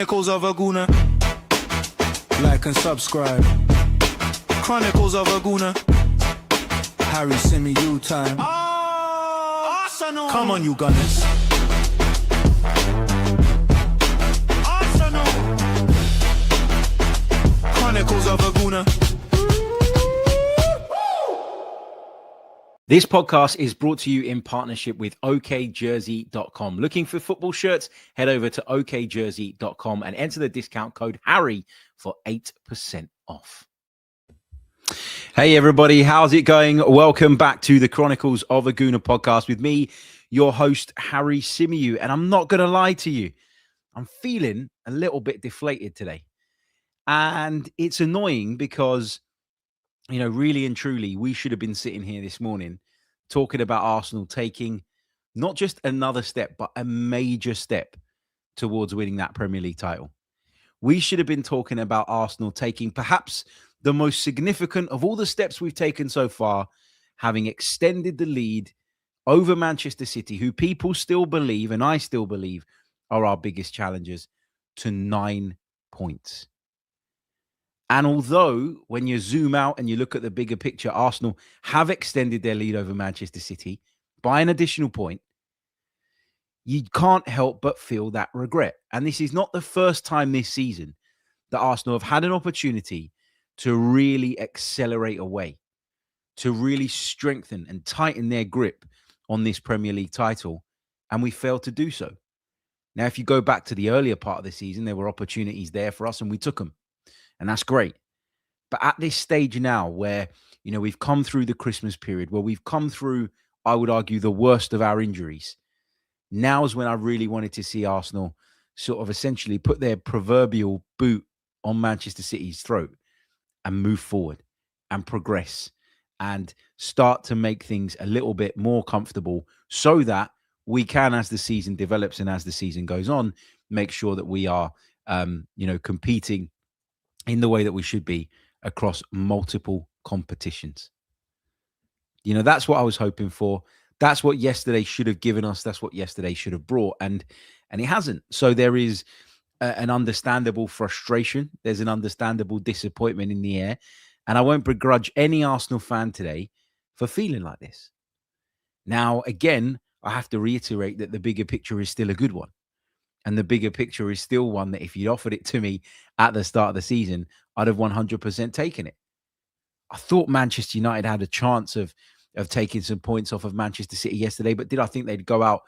Chronicles of a Gooner. Like and subscribe. Chronicles of a Gooner. Harry Symeou time. Arsenal. Come on, you Gunners. Arsenal. Chronicles of a Gooner. This podcast is brought to you in partnership with okjersey.com. Looking for football shirts? Head over to okjersey.com and enter the discount code Harry for 8% off. Hey everybody, how's it going? Welcome back to the Chronicles of a Gooner podcast with me, your host, Harry Symeou. And I'm not going to lie to you, I'm feeling a little bit deflated today. And it's annoying because, you know, really and truly, we should have been sitting here this morning talking about Arsenal taking not just another step, but a major step towards winning that Premier League title. We should have been talking about Arsenal taking perhaps the most significant of all the steps we've taken so far, having extended the lead over Manchester City, who people still believe, and I still believe, are our biggest challengers, to 9 points. And although when you zoom out and you look at the bigger picture, Arsenal have extended their lead over Manchester City by an additional point, you can't help but feel that regret. And this is not the first time this season that Arsenal have had an opportunity to really accelerate away, to really strengthen and tighten their grip on this Premier League title, and we failed to do so. Now, if you go back to the earlier part of the season, there were opportunities there for us and we took them. And that's great. But at this stage now where, you know, we've come through the Christmas period, where we've come through, I would argue, the worst of our injuries, now is when I really wanted to see Arsenal sort of essentially put their proverbial boot on Manchester City's throat and move forward and progress and start to make things a little bit more comfortable so that we can, as the season develops and as the season goes on, make sure that we are, competing in the way that we should be across multiple competitions. You know, that's what I was hoping for. That's what yesterday should have given us. That's what yesterday should have brought. And it hasn't. So there is an understandable frustration. There's an understandable disappointment in the air. And I won't begrudge any Arsenal fan today for feeling like this. Now, again, I have to reiterate that the bigger picture is still a good one. And the bigger picture is still one that if you'd offered it to me at the start of the season, I'd have 100% taken it. I thought Manchester United had a chance of taking some points off of Manchester City yesterday, but did I think they'd go out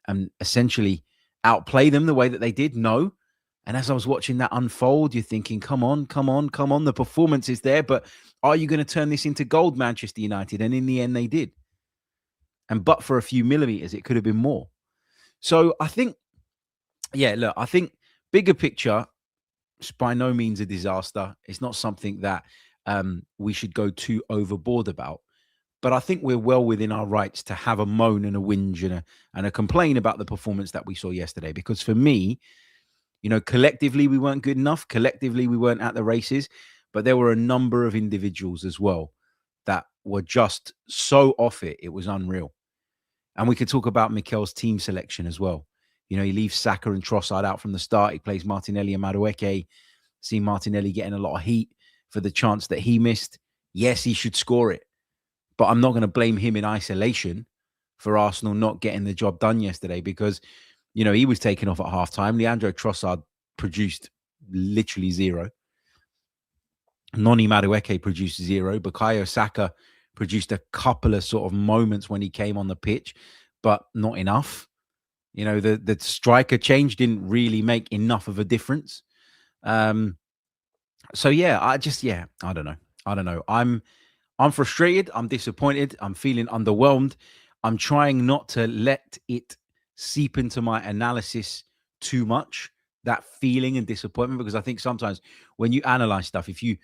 and essentially outplay them the way that they did? No. And as I was watching that unfold, you're thinking, come on. The performance is there, but are you going to turn this into gold, Manchester United? And in the end, they did. And but for a few millimeters, it could have been more. So I think, I think bigger picture, it's by no means a disaster. It's not something that we should go too overboard about. But I think we're well within our rights to have a moan and a whinge and a complain about the performance that we saw yesterday. Because for me, you know, collectively, we weren't good enough. Collectively, we weren't at the races. But there were a number of individuals as well that were just so off it. It was unreal. And we could talk about Mikel's team selection as well. You know, he leaves Saka and Trossard out from the start. He plays Martinelli and Madueke. See Martinelli getting a lot of heat for the chance that he missed. Yes, he should score it. But I'm not going to blame him in isolation for Arsenal not getting the job done yesterday because, you know, he was taken off at halftime. Leandro Trossard produced literally zero. Noni Madueke produced zero. Bukayo Saka produced a couple of sort of moments when he came on the pitch, but not enough. You know, the striker change didn't really make enough of a difference. I don't know. I'm frustrated. I'm disappointed. I'm feeling underwhelmed. I'm trying not to let it seep into my analysis too much, that feeling and disappointment, because I think sometimes when you analyze stuff, if you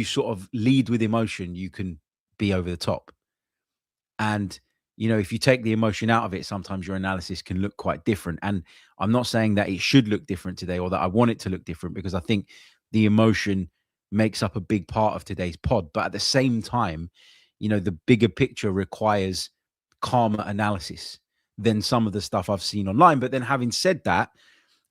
sort of lead with emotion, you can be over the top. And you know, if you take the emotion out of it, sometimes your analysis can look quite different. And I'm not saying that it should look different today or that I want it to look different, because I think the emotion makes up a big part of today's pod. But at the same time, you know, the bigger picture requires calmer analysis than some of the stuff I've seen online. But then having said that,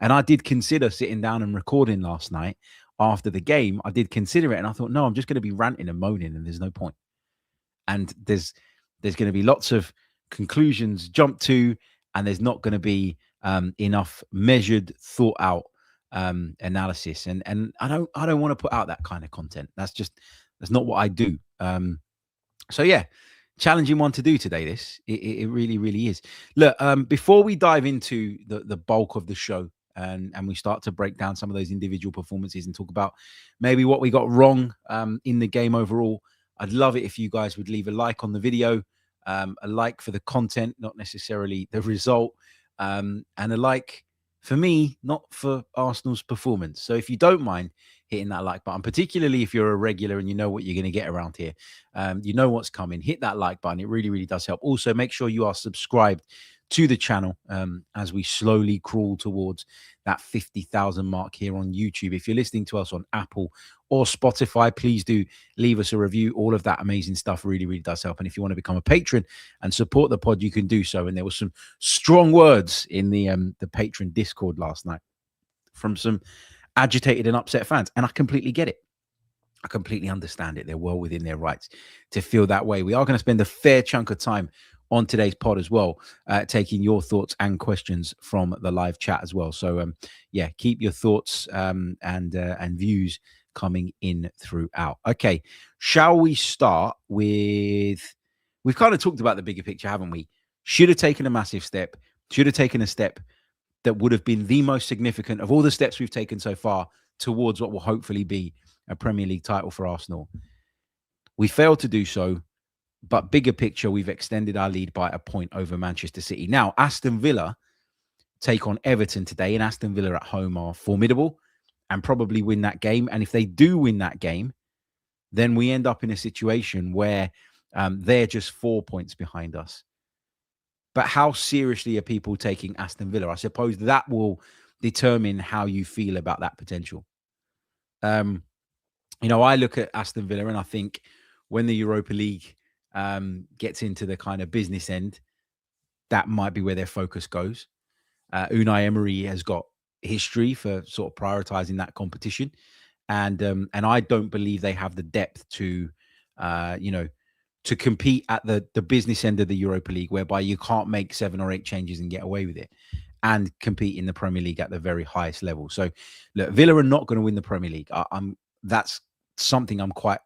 And I did consider sitting down and recording last night after the game. I did consider it, and I thought, no, I'm just going to be ranting and moaning, and there's no point. And there's going to be lots of conclusions jumped to, and there's not going to be enough measured, thought out analysis. And I don't want to put out that kind of content. That's not what I do. So yeah, challenging one to do today. It really, really is. Look, before we dive into the bulk of the show and we start to break down some of those individual performances and talk about maybe what we got wrong in the game overall, I'd love it if you guys would leave a like on the video, a like for the content, not necessarily the result, and a like for me, not for Arsenal's performance. So if you don't mind hitting that like button, particularly if you're a regular and you know what you're going to get around here, you know what's coming, hit that like button. It really, really does help. Also, make sure you are subscribed to the channel as we slowly crawl towards that 50,000 mark here on YouTube. If you're listening to us on Apple or Spotify, please do leave us a review. All of that amazing stuff really, really does help. And if you want to become a patron and support the pod, you can do so. And there was some strong words in the patron Discord last night from some agitated and upset fans, and I completely get it. I completely understand it. They're well within their rights to feel that way. We are going to spend a fair chunk of time on today's pod as well, taking your thoughts and questions from the live chat as well. So yeah, keep your thoughts and views coming in throughout. Okay, shall we start with, we've kind of talked about the bigger picture, haven't we? Should have taken a massive step, should have taken a step that would have been the most significant of all the steps we've taken so far towards what will hopefully be a Premier League title for Arsenal. We failed to do so, but bigger picture, we've extended our lead by a point over Manchester City. Now, Aston Villa take on Everton today, and Aston Villa at home are formidable and probably win that game. And if they do win that game, then we end up in a situation where they're just 4 points behind us. But how seriously are people taking Aston Villa? I suppose that will determine how you feel about that potential. You know, I look at Aston Villa and I think when the Europa League gets into the kind of business end, that might be where their focus goes. Unai Emery has got history for sort of prioritizing that competition. And I don't believe they have the depth to, you know, to compete at the business end of the Europa League, whereby you can't make 7 or 8 changes and get away with it, and compete in the Premier League at the very highest level. So, look, Villa are not going to win the Premier League. That's something I'm quite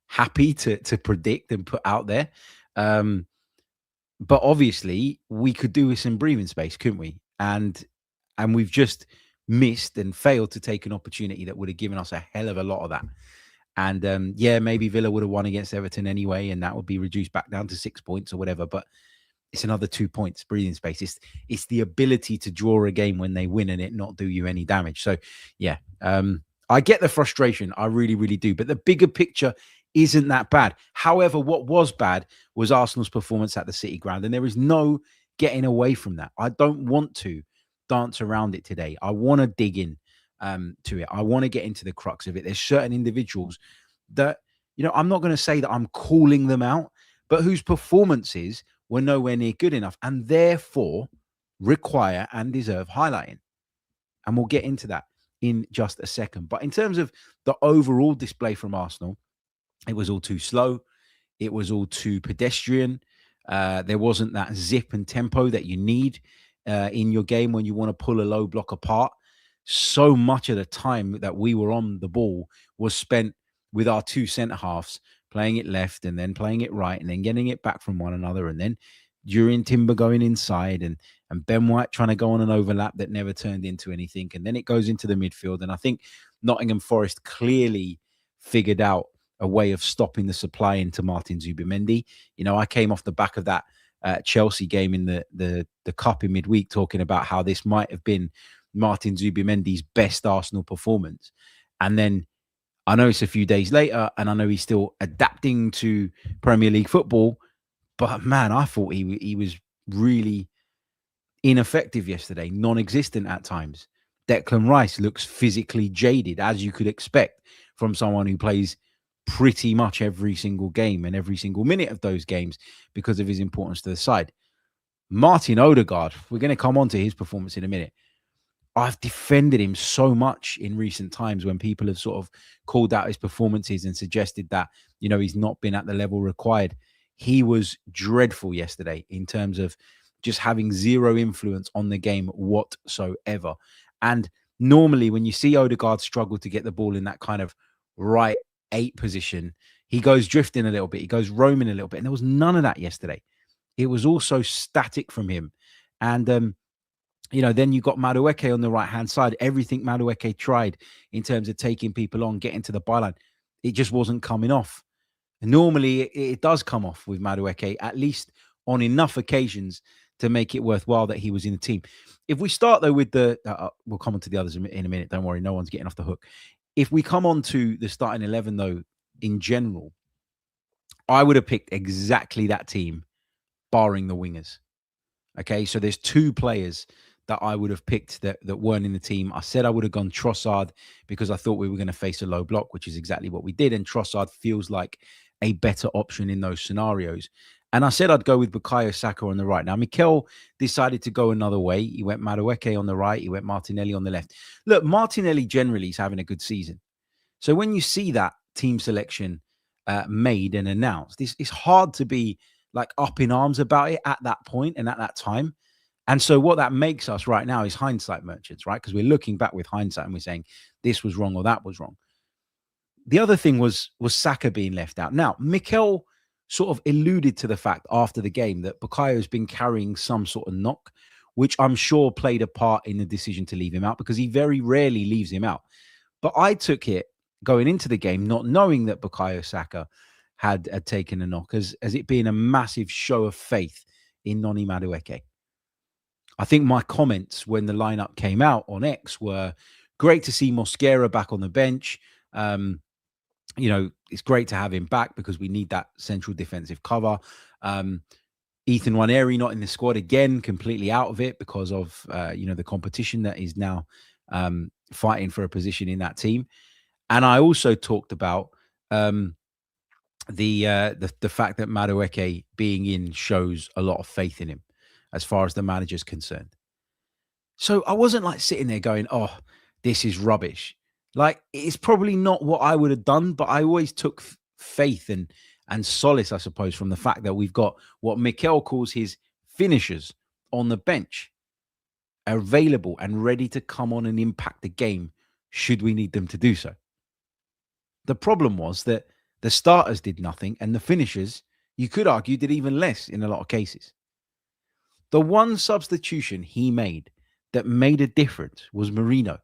happy to predict and put out there. But obviously, we could do with some breathing space, couldn't we? And we've just missed and failed to take an opportunity that would have given us a hell of a lot of that. And yeah, maybe Villa would have won against Everton anyway, and that would be reduced back down to 6 points or whatever. But it's another 2 points breathing space. It's the ability to draw a game when they win and it not do you any damage. So yeah, I get the frustration. I really, really do. But the bigger picture isn't that bad. However, what was bad was Arsenal's performance at the City Ground, and there is no getting away from that. I don't want to dance around it today. I want to dig in to it. I want to get into the crux of it. There's certain individuals that, you know, I'm not going to say that I'm calling them out, but whose performances were nowhere near good enough and therefore require and deserve highlighting. And we'll get into that in just a second. But in terms of the overall display from Arsenal, it was all too slow. It was all too pedestrian. There wasn't that zip and tempo that you need in your game when you want to pull a low block apart. So much of the time that we were on the ball was spent with our 2 centre-halves playing it left and then playing it right and then getting it back from one another, and then Jurriën Timber going inside and Ben White trying to go on an overlap that never turned into anything, and then it goes into the midfield. And I think Nottingham Forest clearly figured out a way of stopping the supply into Martin Zubimendi. You know, I came off the back of that Chelsea game in the Cup in midweek talking about how this might have been Martin Zubimendi's best Arsenal performance. And then I know it's a few days later and I know he's still adapting to Premier League football, but man, I thought he was really ineffective yesterday, non-existent at times. Declan Rice looks physically jaded, as you could expect from someone who plays pretty much every single game and every single minute of those games because of his importance to the side. Martin Odegaard, we're going to come on to his performance in a minute. I've defended him so much in recent times when people have sort of called out his performances and suggested that, he's not been at the level required. He was dreadful yesterday in terms of just having zero influence on the game whatsoever. And normally when you see Odegaard struggle to get the ball in that kind of right 8 position, he goes drifting a little bit, he goes roaming a little bit. And there was none of that yesterday. It was also static from him. And, then you got Madueke on the right-hand side. Everything Madueke tried in terms of taking people on, getting to the byline, it just wasn't coming off. And normally, it does come off with Madueke, at least on enough occasions to make it worthwhile that he was in the team. If we start, though, with we'll come on to the others in a minute. Don't worry, no one's getting off the hook. If we come on to the starting 11, though, in general, I would have picked exactly that team, barring the wingers. Okay, so there's 2 players that I would have picked that weren't in the team. I said I would have gone Trossard because I thought we were going to face a low block, which is exactly what we did. And Trossard feels like a better option in those scenarios. And I said I'd go with Bukayo Saka on the right. Now, Mikel decided to go another way. He went Madueke on the right. He went Martinelli on the left. Look, Martinelli generally is having a good season. So when you see that team selection made and announced, it's hard to be like up in arms about it at that point and at that time. And so what that makes us right now is hindsight merchants, right? Because we're looking back with hindsight and we're saying this was wrong or that was wrong. The other thing was Saka being left out. Now, Mikel sort of alluded to the fact after the game that Bukayo's been carrying some sort of knock, which I'm sure played a part in the decision to leave him out because he very rarely leaves him out. But I took it going into the game, not knowing that Bukayo Saka had taken a knock, as it being a massive show of faith in Noni Madueke. I think my comments when the lineup came out on X were great to see Mosquera back on the bench. It's great to have him back because we need that central defensive cover. Ethan Nwaneri not in the squad again, completely out of it because of the competition that is now fighting for a position in that team. And I also talked about the fact that Madueke being in shows a lot of faith in him as far as the manager's concerned. So I wasn't like sitting there going, oh, this is rubbish. Like, it's probably not what I would have done, but I always took faith and solace, I suppose, from the fact that we've got what Mikel calls his finishers on the bench available and ready to come on and impact the game should we need them to do so. The problem was that the starters did nothing and the finishers, you could argue, did even less in a lot of cases. The one substitution he made that made a difference was Merino.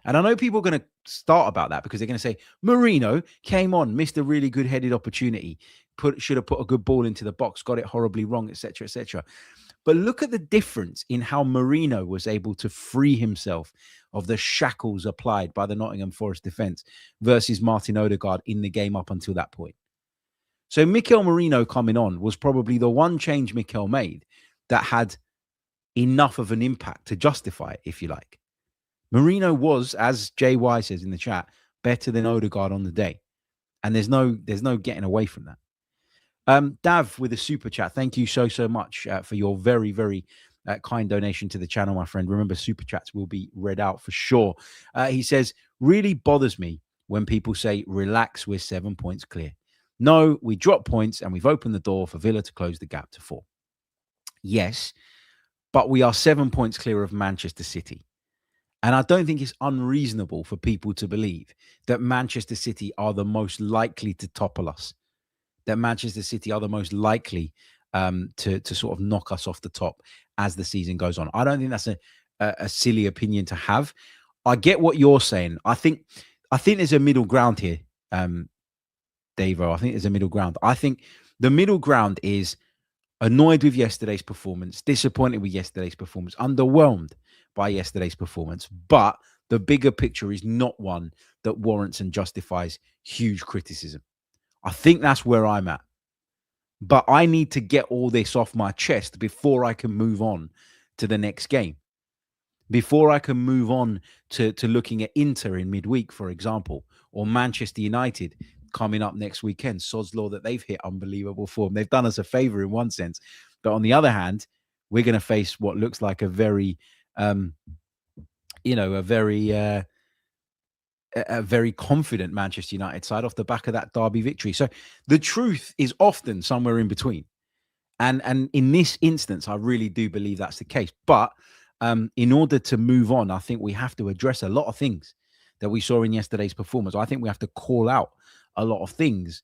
And I know people are going to start about that because they're going to say, Merino came on, missed a really good headed opportunity, should have put a good ball into the box, got it horribly wrong, etc., etc. But look at the difference in how Merino was able to free himself of the shackles applied by the Nottingham Forest defence versus Martin Odegaard in the game up until that point. So Mikel Merino coming on was probably the one change Mikel made that had enough of an impact to justify it, if you like. Merino was, as JY says in the chat, better than Odegaard on the day. And there's no getting away from that. Dav with a super chat. Thank you so much for your very, very kind donation to the channel, my friend. Remember, super chats will be read out for sure. He says, really bothers me when people say, relax, we're 7 points clear. No, we dropped points and we've opened the door for Villa to close the gap to 4. Yes, but we are 7 points clear of Manchester City. And I don't think it's unreasonable for people to believe that Manchester City are the most likely to topple us, that Manchester City are the most likely to sort of knock us off the top as the season goes on. I don't think that's a silly opinion to have. I get what you're saying. I think there's a middle ground here, Davo. I think there's a middle ground. I think the middle ground is annoyed with yesterday's performance, disappointed with yesterday's performance, underwhelmed by yesterday's performance. But the bigger picture is not one that warrants and justifies huge criticism. I think that's where I'm at. But I need to get all this off my chest before I can move on to the next game. Before I can move on to looking at Inter in midweek, for example, or Manchester United coming up next weekend. Sod's law that they've hit unbelievable form. They've done us a favor in one sense. But on the other hand, we're going to face what looks like a very a very confident Manchester United side off the back of that derby victory. So the truth is often somewhere in between. And in this instance, I really do believe that's the case. But in order to move on, I think we have to address a lot of things that we saw in yesterday's performance. I think we have to call out a lot of things.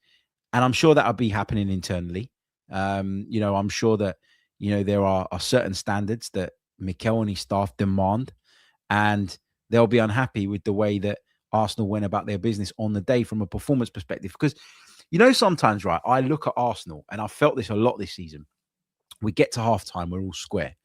And I'm sure that'll be happening internally. I'm sure that, there are certain standards that Mikel and his staff demand, and they'll be unhappy with the way that Arsenal went about their business on the day from a performance perspective. Because, sometimes, right, I look at Arsenal, and I've felt this a lot this season. We get to halftime, we're all square.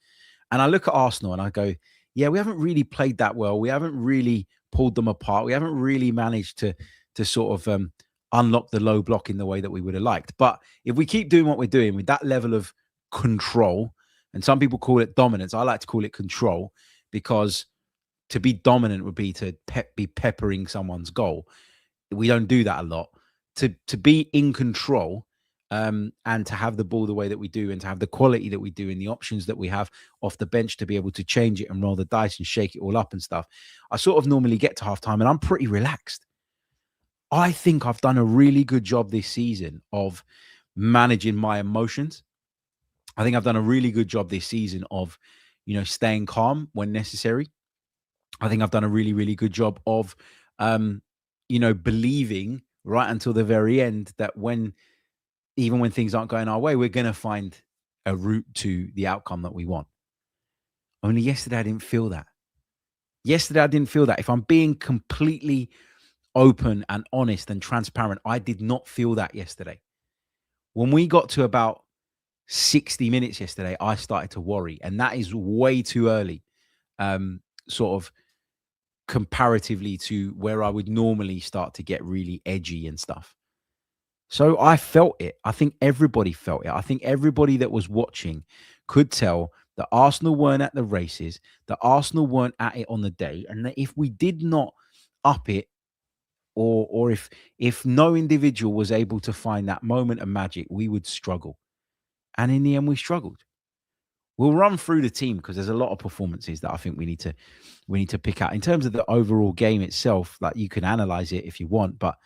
And I look at Arsenal and I go, yeah, we haven't really played that well. We haven't really pulled them apart. We haven't really managed to sort of unlock the low block in the way that we would have liked. But if we keep doing what we're doing with that level of control, and some people call it dominance, I like to call it control, because to be dominant would be to be peppering someone's goal. We don't do that a lot. To be in control, and to have the ball the way that we do, and to have the quality that we do, and the options that we have off the bench to be able to change it and roll the dice and shake it all up and stuff, I sort of normally get to halftime and I'm pretty relaxed. I think I've done a really good job this season of managing my emotions. I think I've done a really good job this season of, staying calm when necessary. I think I've done a really, really good job of, believing right until the very end that even when things aren't going our way, we're going to find a route to the outcome that we want. Only yesterday, I didn't feel that. If I'm being completely open and honest and transparent, I did not feel that yesterday. When we got to about 60 minutes yesterday, I started to worry. And that is way too early, sort of comparatively to where I would normally start to get really edgy and stuff. So I felt it. I think everybody felt it. I think everybody that was watching could tell that Arsenal weren't at the races, that Arsenal weren't at it on the day, and that if we did not up it, or if no individual was able to find that moment of magic, we would struggle. And in the end, we struggled. We'll run through the team because there's a lot of performances that I think we need to pick out in terms of the overall game itself. Like, you can analyze it if you want, but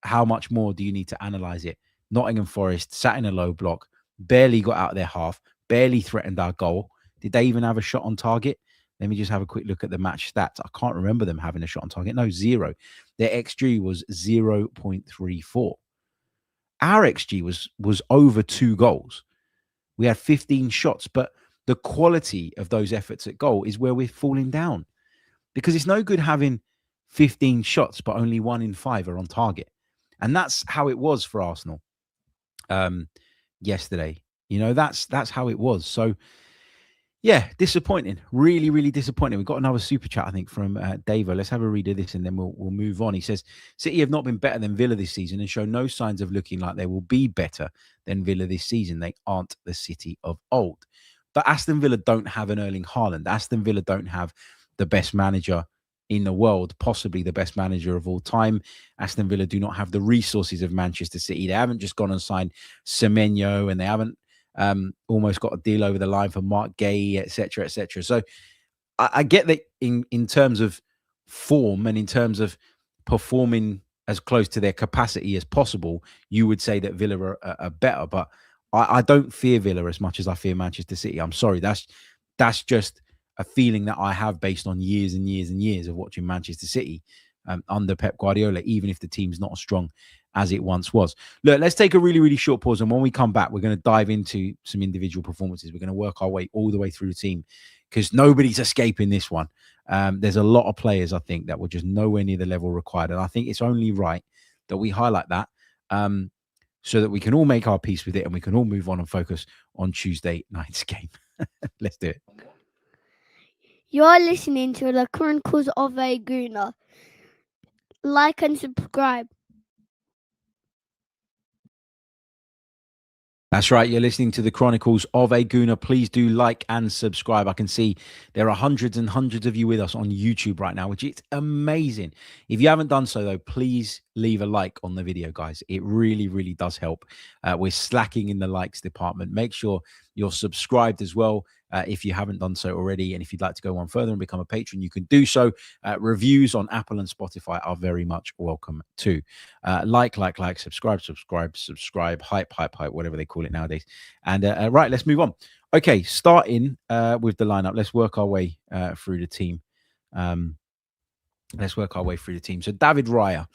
how much more do you need to analyze it? Nottingham Forest sat in a low block, barely got out of their half, barely threatened our goal. Did they even have a shot on target? Let me just have a quick look at the match stats. I can't remember them having a shot on target. No, 0. Their XG was 0.34. Our XG was over 2 goals. We had 15 shots, but the quality of those efforts at goal is where we're falling down, because it's no good having 15 shots, but only 1 in 5 are on target. And that's how it was for Arsenal yesterday. That's how it was. So, yeah, disappointing. Really, really disappointing. We've got another super chat, I think, from Davo. Let's have a read of this and then we'll move on. He says, City have not been better than Villa this season and show no signs of looking like they will be better than Villa this season. They aren't the City of old. But Aston Villa don't have an Erling Haaland. Aston Villa don't have the best manager in the world, possibly the best manager of all time. Aston Villa do not have the resources of Manchester City. They haven't just gone and signed Symeou, and they haven't almost got a deal over the line for Mark Gay, etc., etc. So I get that in terms of form and in terms of performing as close to their capacity as possible, you would say that Villa are better. But I don't fear Villa as much as I fear Manchester City. I'm sorry. That's just a feeling that I have based on years and years and years of watching Manchester City under Pep Guardiola, even if the team's not as strong as it once was. Look, let's take a really, really short pause. And when we come back, we're going to dive into some individual performances. We're going to work our way all the way through the team because nobody's escaping this one. There's a lot of players, I think, that were just nowhere near the level required. And I think it's only right that we highlight that so that we can all make our peace with it and we can all move on and focus on Tuesday night's game. Let's do it. You're listening to the Chronicles of a Gooner. Like and subscribe. That's right. You're listening to the Chronicles of a Gooner. Please do like and subscribe. I can see there are hundreds and hundreds of you with us on YouTube right now, which is amazing. If you haven't done so, though, please leave a like on the video, guys. It really, really does help. We're slacking in the likes department. Make sure you're subscribed as well. if you haven't done so already. And if you'd like to go one further and become a patron, you can do so. Reviews on Apple and Spotify are very much welcome too. Like, subscribe, hype, whatever they call it nowadays. And right, let's move on. Okay, starting with the lineup. Let's work our way through the team. So David Raya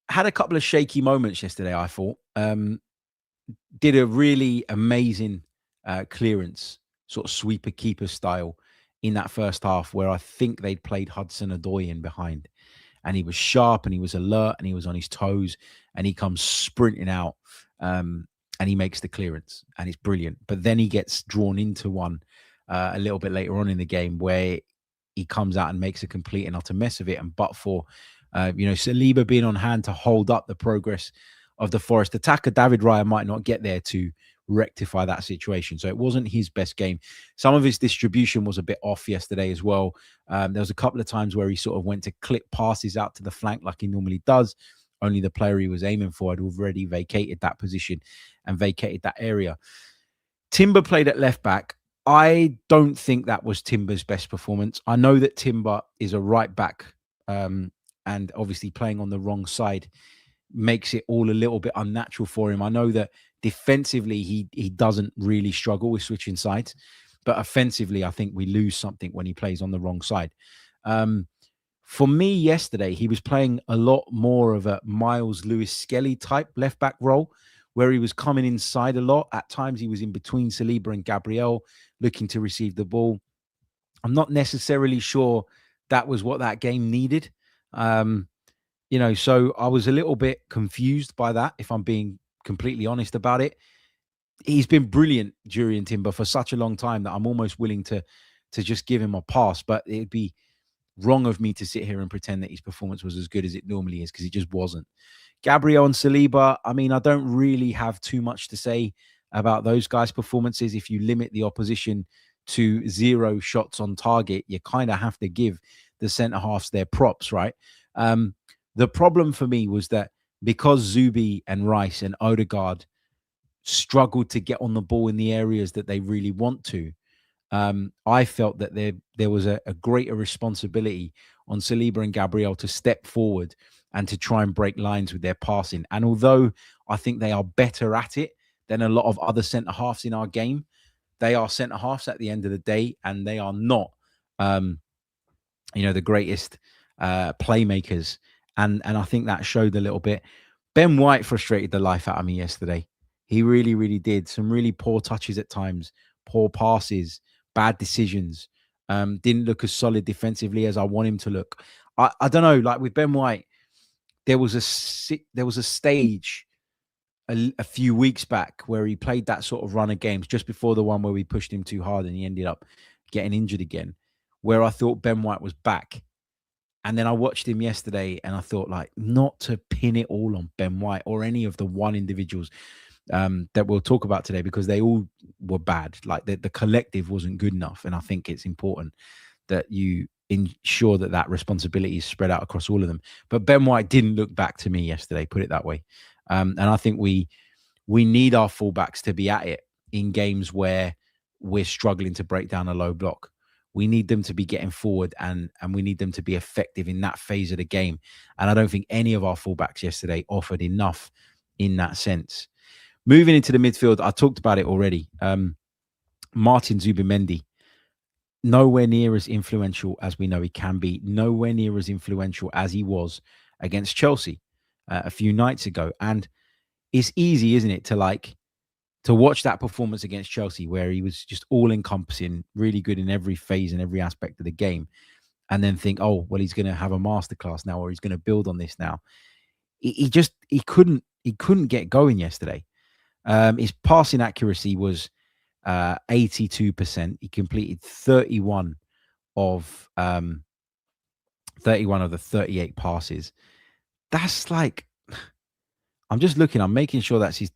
had a couple of shaky moments yesterday, I thought. Did a really amazing clearance, sort of sweeper keeper style in that first half, where I think they'd played Hudson-Odoi in behind. And he was sharp and he was alert and he was on his toes, and he comes sprinting out and he makes the clearance, and it's brilliant. But then he gets drawn into one a little bit later on in the game, where he comes out and makes a complete and utter mess of it. And but for Saliba being on hand to hold up the progress of the Forest attacker, David Raya might not get there to rectify that situation. So it wasn't his best game. Some of his distribution was a bit off yesterday as well. There was a couple of times where he sort of went to clip passes out to the flank like he normally does. Only the player he was aiming for had already vacated that position and vacated that area. Timber played at left back. I don't think that was Timber's best performance. I know that Timber is a right back, and obviously playing on the wrong side makes it all a little bit unnatural for him. I know that defensively he doesn't really struggle with switching sides, but offensively I think we lose something when he plays on the wrong side. For me yesterday, he was playing a lot more of a Miles Lewis-Skelly type left back role, where he was coming inside a lot. At times he was in between Saliba and Gabriel, looking to receive the ball. I'm not necessarily sure that was what that game needed. So I was a little bit confused by that, if I'm being completely honest about it. He's been brilliant, Jurriën Timber, for such a long time that I'm almost willing to just give him a pass. But it'd be wrong of me to sit here and pretend that his performance was as good as it normally is, because it just wasn't. Gabriel and Saliba, I mean, I don't really have too much to say about those guys' performances. If you limit the opposition to 0 shots on target, you kind of have to give the centre-halves their props, right? The problem for me was that because Zubi and Rice and Odegaard struggled to get on the ball in the areas that they really want to, I felt that there was a greater responsibility on Saliba and Gabriel to step forward and to try and break lines with their passing. And although I think they are better at it than a lot of other centre-halves in our game, they are centre-halves at the end of the day, and they are not, the greatest playmakers. And I think that showed a little bit. Ben White frustrated the life out of me yesterday. He really, really did. Some really poor touches at times, poor passes, bad decisions. Didn't look as solid defensively as I want him to look. I don't know. Like with Ben White, there was a stage a few weeks back where he played that sort of run of games just before the one where we pushed him too hard and he ended up getting injured again, where I thought Ben White was back. And then I watched him yesterday and I thought, like, not to pin it all on Ben White or any of the one individuals that we'll talk about today, because they all were bad. Like the collective wasn't good enough. And I think it's important that you ensure that responsibility is spread out across all of them. But Ben White didn't look back to me yesterday, put it that way. And I think we need our fullbacks to be at it in games where we're struggling to break down a low block. We need them to be getting forward and we need them to be effective in that phase of the game. And I don't think any of our fullbacks yesterday offered enough in that sense. Moving into the midfield, I talked about it already. Martin Zubimendi, nowhere near as influential as we know he can be. Nowhere near as influential as he was against Chelsea a few nights ago. And it's easy, isn't it, to watch that performance against Chelsea, where he was just all-encompassing, really good in every phase and every aspect of the game, and then think, oh, well, he's going to have a masterclass now, or he's going to build on this now. He couldn't get going yesterday. His passing accuracy was 82%. He completed 31 of the 38 passes. That's like, I'm just looking, I'm making sure that's his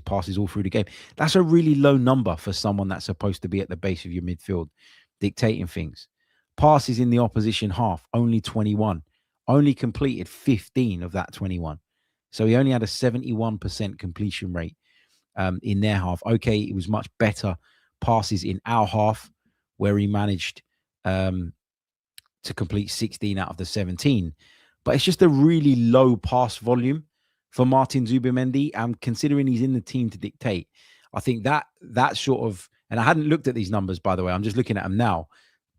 passes all through the game. That's a really low number for someone that's supposed to be at the base of your midfield, dictating things. Passes in the opposition half, only 21. Only completed 15 of that 21. So he only had a 71% completion rate in their half. Okay, it was much better passes in our half, where he managed to complete 16 out of the 17. But it's just a really low pass volume for Martin Zubimendi. And considering he's in the team to dictate, I think that sort of, and I hadn't looked at these numbers, by the way. I'm just looking at them now.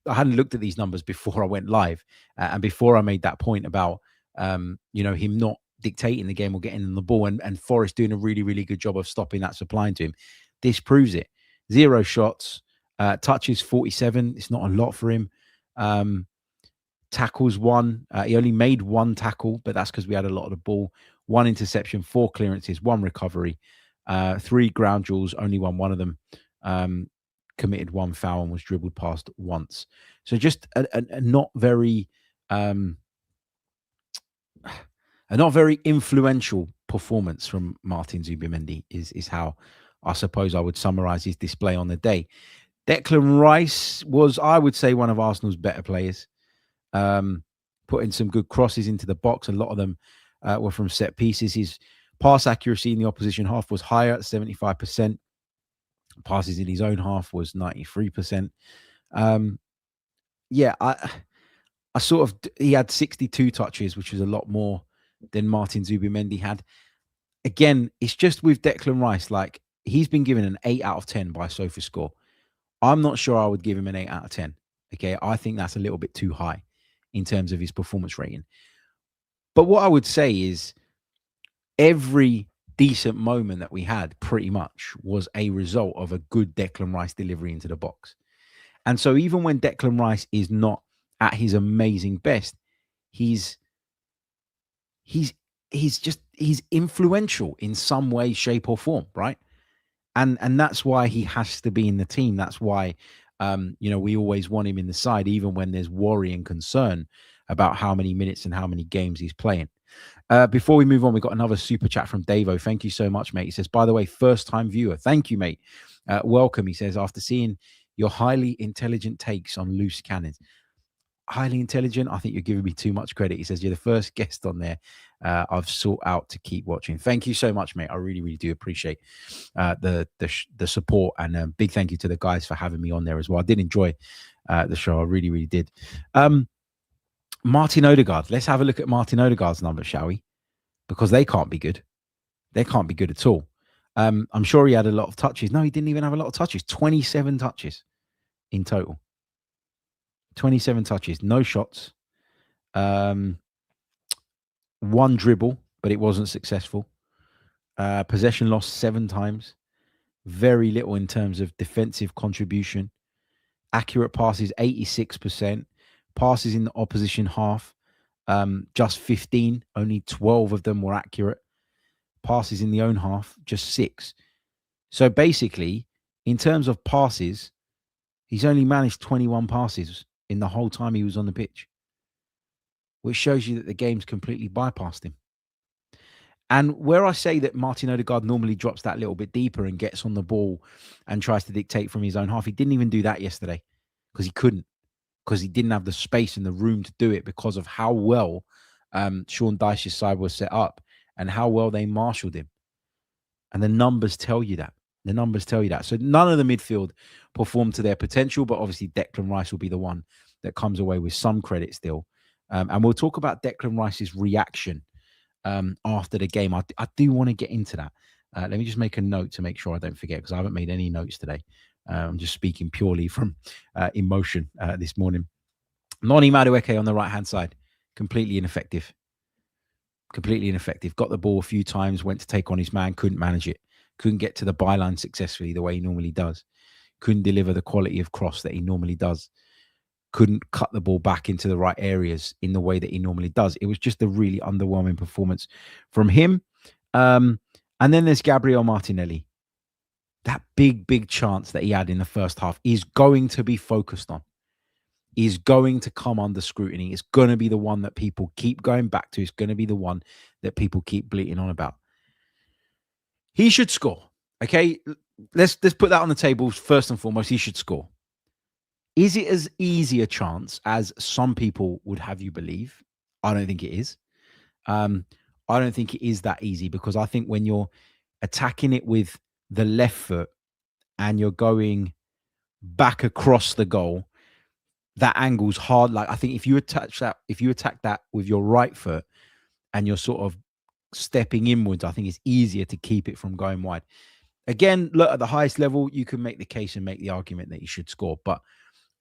I hadn't looked at these numbers before I went live, and before I made that point about him not dictating the game or getting in the ball, and Forest doing a really, really good job of stopping that supplying to him. This proves it. 0 shots, touches 47. It's not a lot for him. Tackles 1. He only made 1 tackle, but that's because we had a lot of the ball. 1 interception, 4 clearances, 1 recovery, 3 ground duels, only won 1 of them. Committed 1 foul and was dribbled past once. So just a not very influential performance from Martin Zubimendi is how I suppose I would summarize his display on the day. Declan Rice was, I would say, one of Arsenal's better players. Putting some good crosses into the box. A lot of them were from set pieces. His pass accuracy in the opposition half was higher at 75%. Passes in his own half was 93%. He had 62 touches, which was a lot more than Martin Zubimendi had. Again, it's just with Declan Rice, like, he's been given an 8 out of 10 by SofaScore. I'm not sure I would give him an 8 out of 10. Okay, I think that's a little bit too high in terms of his performance rating. But what I would say is every decent moment that we had pretty much was a result of a good Declan Rice delivery into the box. And so even when Declan Rice is not at his amazing best, he's influential in some way, shape, or form, right? And that's why he has to be in the team. That's why we always want him in the side, even when there's worry and concern about how many minutes and how many games he's playing. Before we move on, we got another super chat from Davo. Thank you so much, mate. He says, by the way, first-time viewer. Thank you, mate. Welcome. He says, after seeing your highly intelligent takes on loose cannons. Highly intelligent? I think you're giving me too much credit. He says, you're the first guest on there I've sought out to keep watching. Thank you so much, mate. I really, really do appreciate the support, and big thank you to the guys for having me on there as well. I did enjoy the show. I really, really did. Martin Odegaard. Let's have a look at Martin Odegaard's numbers, shall we? Because they can't be good. They can't be good at all. I'm sure he had a lot of touches. No, he didn't even have a lot of touches. 27 touches in total. 27 touches, no shots. 1 dribble, but it wasn't successful. Possession lost 7 times. Very little in terms of defensive contribution. Accurate passes, 86%. Passes in the opposition half, just 15. Only 12 of them were accurate. Passes in the own half, just 6. So basically, in terms of passes, he's only managed 21 passes in the whole time he was on the pitch, which shows you that the game's completely bypassed him. And where I say that Martin Odegaard normally drops that little bit deeper and gets on the ball and tries to dictate from his own half, he didn't even do that yesterday because he couldn't, because he didn't have the space and the room to do it because of how well Sean Dyche's side was set up and how well they marshaled him. And the numbers tell you that. The numbers tell you that. So none of the midfield performed to their potential, but obviously Declan Rice will be the one that comes away with some credit still. And we'll talk about Declan Rice's reaction after the game. I do want to get into that. Let me just make a note to make sure I don't forget, because I haven't made any notes today. I'm just speaking purely from emotion this morning. Noni Madueke on the right-hand side, completely ineffective. Completely ineffective. Got the ball a few times, went to take on his man, couldn't manage it. Couldn't get to the byline successfully the way he normally does. Couldn't deliver the quality of cross that he normally does. Couldn't cut the ball back into the right areas in the way that he normally does. It was just a really underwhelming performance from him. And then there's Gabriel Martinelli. That big chance that he had in the first half is going to be focused on. Is going to come under scrutiny. It's going to be the one that people keep going back to. It's going to be the one that people keep bleating on about. He should score. Okay, let's put that on the table first and foremost. He should score. Is it as easy a chance as some people would have you believe? I don't think it is. I don't think it is that easy, because I think when you're attacking it with the left foot and you're going back across the goal, that angle's hard. Like, I think if you attack that with your right foot and you're sort of stepping inwards, I think it's easier to keep it from going wide. Again, look, at the highest level, you can make the case and make the argument that he should score, but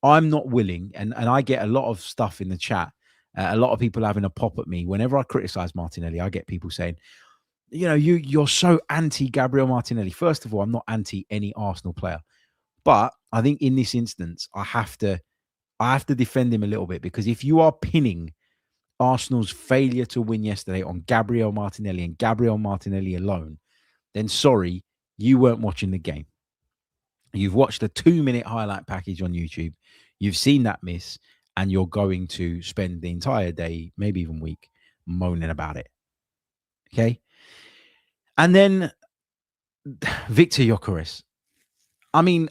I'm not willing, and I get a lot of stuff in the chat, a lot of people having a pop at me. Whenever I criticize Martinelli, I get people saying, you're so anti Gabriel Martinelli. First of all, I'm not anti any Arsenal player, but I think in this instance, I have to defend him a little bit, because if you are pinning Arsenal's failure to win yesterday on Gabriel Martinelli and Gabriel Martinelli alone, then sorry, you weren't watching the game. You've watched a 2-minute highlight package on YouTube. You've seen that miss, and you're going to spend the entire day, maybe even week, moaning about it. Okay? And then Victor Gyökeres. I mean,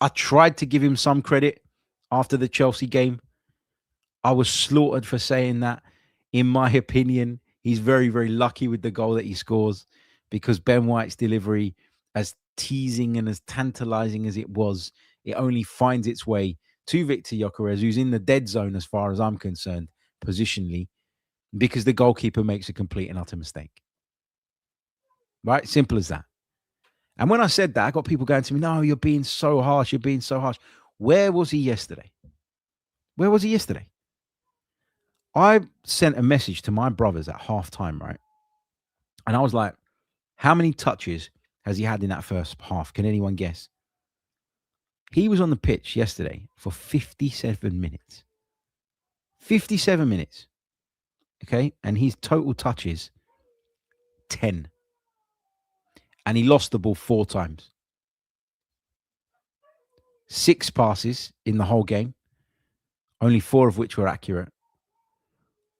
I tried to give him some credit after the Chelsea game. I was slaughtered for saying that. In my opinion, he's very, very lucky with the goal that he scores, because Ben White's delivery, as teasing and as tantalizing as it was, it only finds its way to Victor Gyökeres, who's in the dead zone as far as I'm concerned, positionally, because the goalkeeper makes a complete and utter mistake. Right? Simple as that. And when I said that, I got people going to me, no, you're being so harsh. You're being so harsh. Where was he yesterday? Where was he yesterday? I sent a message to my brothers at halftime, right? And I was like, how many touches has he had in that first half? Can anyone guess? He was on the pitch yesterday for 57 minutes. 57 minutes. Okay? And his total touches, 10. And he lost the ball 4 times. 6 passes in the whole game, only 4 of which were accurate.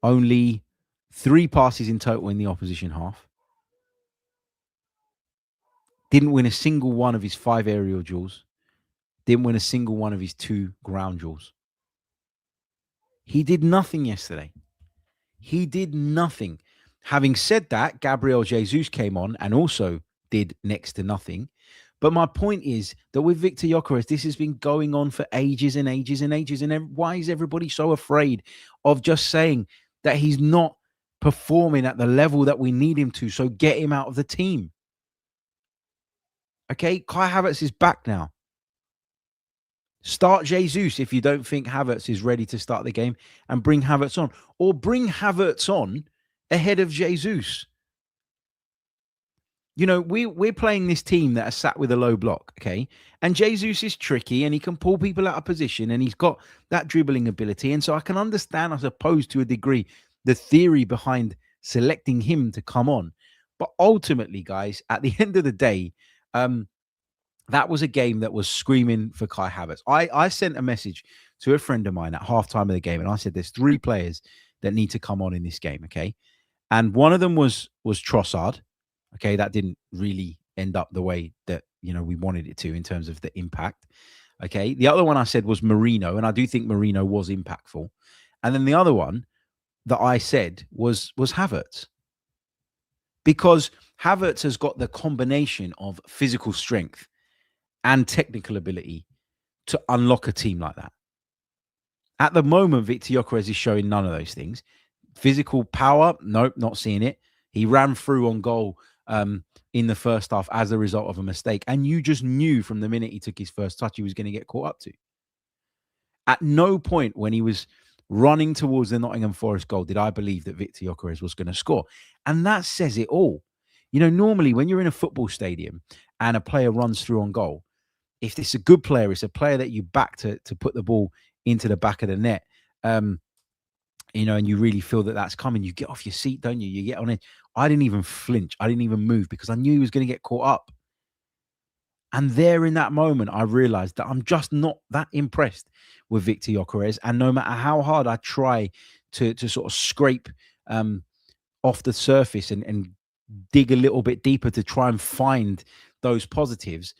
Only 3 passes in total in the opposition half. Didn't win a single one of his 5 aerial duels. Didn't win a single one of his 2 ground duels. He did nothing yesterday. He did nothing. Having said that, Gabriel Jesus came on and also did next to nothing. But my point is that with Victor Gyökeres, this has been going on for ages and ages and ages. And why is everybody so afraid of just saying that he's not performing at the level that we need him to? So get him out of the team. Okay, Kai Havertz is back now. Start Jesus if you don't think Havertz is ready to start the game, and bring Havertz on. Or bring Havertz on ahead of Jesus. You know, we're playing this team that are sat with a low block, okay? And Jesus is tricky, and he can pull people out of position, and he's got that dribbling ability. And so I can understand, I suppose, to a degree, the theory behind selecting him to come on. But ultimately, guys, at the end of the day, that was a game that was screaming for Kai Havertz. I sent a message to a friend of mine at halftime of the game, and I said, there's 3 players that need to come on in this game, okay? And one of them was Trossard. Okay, that didn't really end up the way that, we wanted it to in terms of the impact. Okay, the other one I said was Marino, and I do think Marino was impactful. And then the other one that I said was Havertz. Because Havertz has got the combination of physical strength and technical ability to unlock a team like that. At the moment, Victor Gyökeres is showing none of those things. Physical power, nope, not seeing it. He ran through on goal in the first half as a result of a mistake. And you just knew from the minute he took his first touch, he was going to get caught up to. At no point when he was running towards the Nottingham Forest goal did I believe that Victor Gyökeres was going to score. And that says it all. Normally when you're in a football stadium and a player runs through on goal, if it's a good player, it's a player that you back to put the ball into the back of the net, and you really feel that that's coming, you get off your seat, don't you? You get on it. I didn't even flinch. I didn't even move because I knew he was going to get caught up. And there in that moment, I realized that I'm just not that impressed with Victor Gyökeres. And no matter how hard I try to sort of scrape off the surface and dig a little bit deeper to try and find those positives,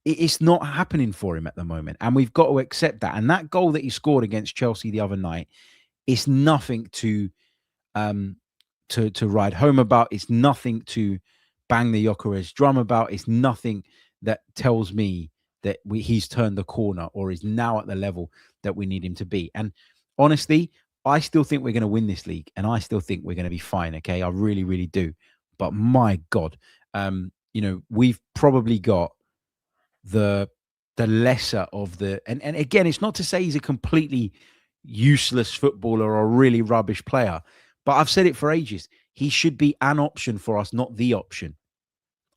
it's not happening for him at the moment. And we've got to accept that. And that goal that he scored against Chelsea the other night, it's nothing to ride home about. It's nothing to bang the Gyökeres drum about. It's nothing that tells me that he's turned the corner or is now at the level that we need him to be. And honestly, I still think we're going to win this league, and I still think we're going to be fine. Okay, I really, really do. But my God, we've probably got the lesser of the, and again, it's not to say he's a completely useless footballer or a really rubbish player, but I've said it for ages. He should be an option for us, not the option.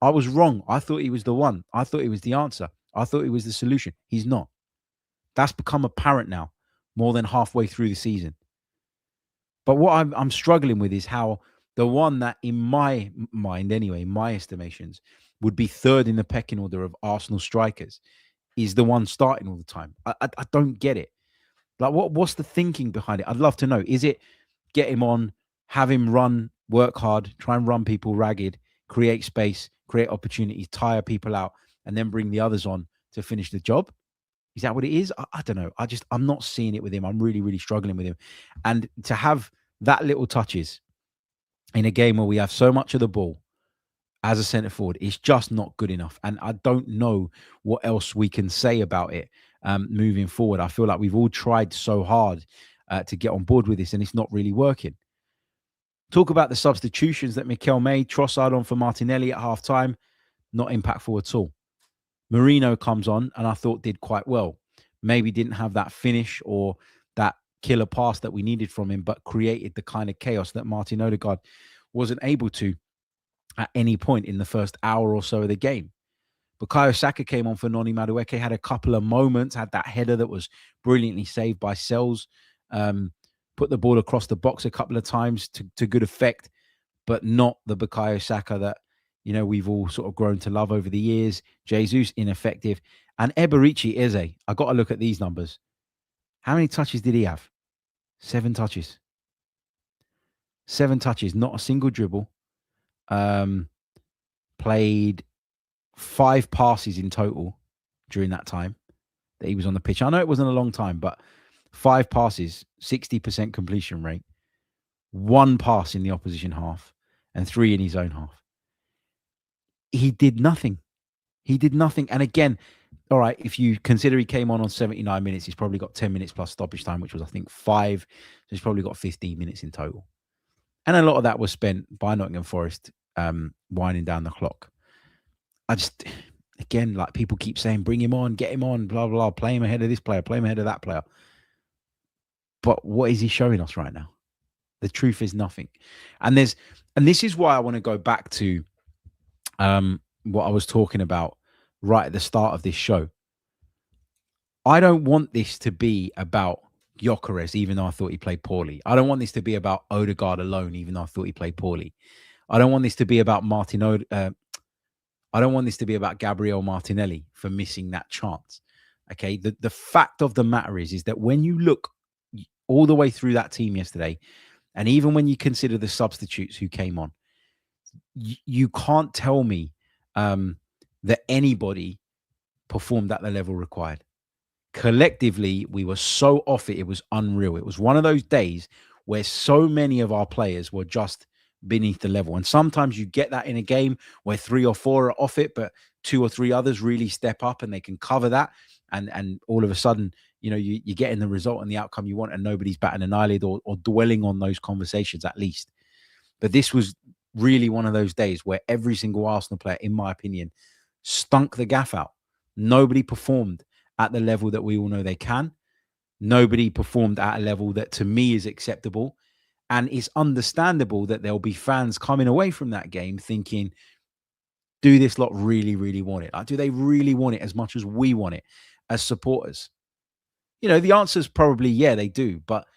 I was wrong. I thought he was the one. I thought he was the answer. I thought he was the solution. He's not. That's become apparent now, more than halfway through the season. But what I'm struggling with is how the one that, in my mind anyway, my estimations, would be third in the pecking order of Arsenal strikers is the one starting all the time. I don't get it. Like, what's the thinking behind it? I'd love to know. Is it get him on, have him run, work hard, try and run people ragged, create space, create opportunities, tire people out, and then bring the others on to finish the job? Is that what it is? I don't know. I'm not seeing it with him. I'm really, really struggling with him. And to have that little touches in a game where we have so much of the ball as a centre forward, it's just not good enough. And I don't know what else we can say about it moving forward. I feel like we've all tried so hard to get on board with this, and it's not really working. Talk about the substitutions that Mikel made. Trossard on for Martinelli at half-time. Not impactful at all. Marino comes on and I thought did quite well. Maybe didn't have that finish or that killer pass that we needed from him, but created the kind of chaos that Martin Odegaard wasn't able to at any point in the first hour or so of the game. Bukayo Saka came on for Noni Madueke, had a couple of moments, had that header that was brilliantly saved by Sells, put the ball across the box a couple of times to good effect, but not the Bukayo Saka that, we've all sort of grown to love over the years. Jesus, ineffective. And Eberici Eze, I got to look at these numbers. How many touches did he have? 7 touches. 7 touches, not a single dribble. Played 5 passes in total during that time that he was on the pitch. I know it wasn't a long time, but 5 passes, 60% completion rate, 1 pass in the opposition half, and 3 in his own half. He did nothing. And again, all right, if you consider he came on 79 minutes, he's probably got 10 minutes plus stoppage time, which was, I think, 5. So he's probably got 15 minutes in total. And a lot of that was spent by Nottingham Forest winding down the clock. Again, like people keep saying, bring him on, get him on, blah, blah, blah, play him ahead of this player, play him ahead of that player. But what is he showing us right now? The truth is nothing. And this is why I want to go back to what I was talking about right at the start of this show. I don't want this to be about Gyökeres, even though I thought he played poorly. I don't want this to be about Odegaard alone, even though I thought he played poorly. I don't want this to be about I don't want this to be about Gabriel Martinelli for missing that chance. Okay, the fact of the matter is that when you look all the way through that team yesterday, and even when you consider the substitutes who came on, you can't tell me that anybody performed at the level required. Collectively, we were so off it, it was unreal. It was one of those days where so many of our players were just beneath the level. And sometimes you get that in a game where 3 or 4 are off it, but 2 or 3 others really step up and they can cover that. And all of a sudden, you're getting the result and the outcome you want, and nobody's batting an eyelid or dwelling on those conversations at least. But this was really one of those days where every single Arsenal player, in my opinion, stunk the gaff out. Nobody performed at the level that we all know they can. Nobody performed at a level that, to me, is acceptable. And it's understandable that there'll be fans coming away from that game thinking, do this lot really, really want it? Like, do they really want it as much as we want it as supporters? The answer is probably, yeah, they do. But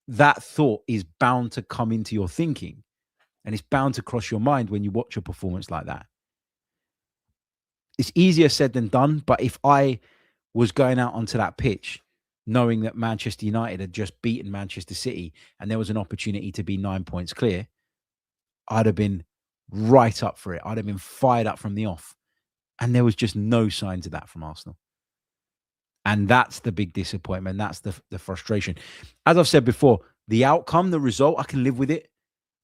that thought is bound to come into your thinking, and it's bound to cross your mind when you watch a performance like that. It's easier said than done, but if I was going out onto that pitch knowing that Manchester United had just beaten Manchester City and there was an opportunity to be 9 points clear, I'd have been right up for it. I'd have been fired up from the off. And there was just no signs of that from Arsenal. And that's the big disappointment. That's the frustration. As I've said before, the outcome, the result, I can live with it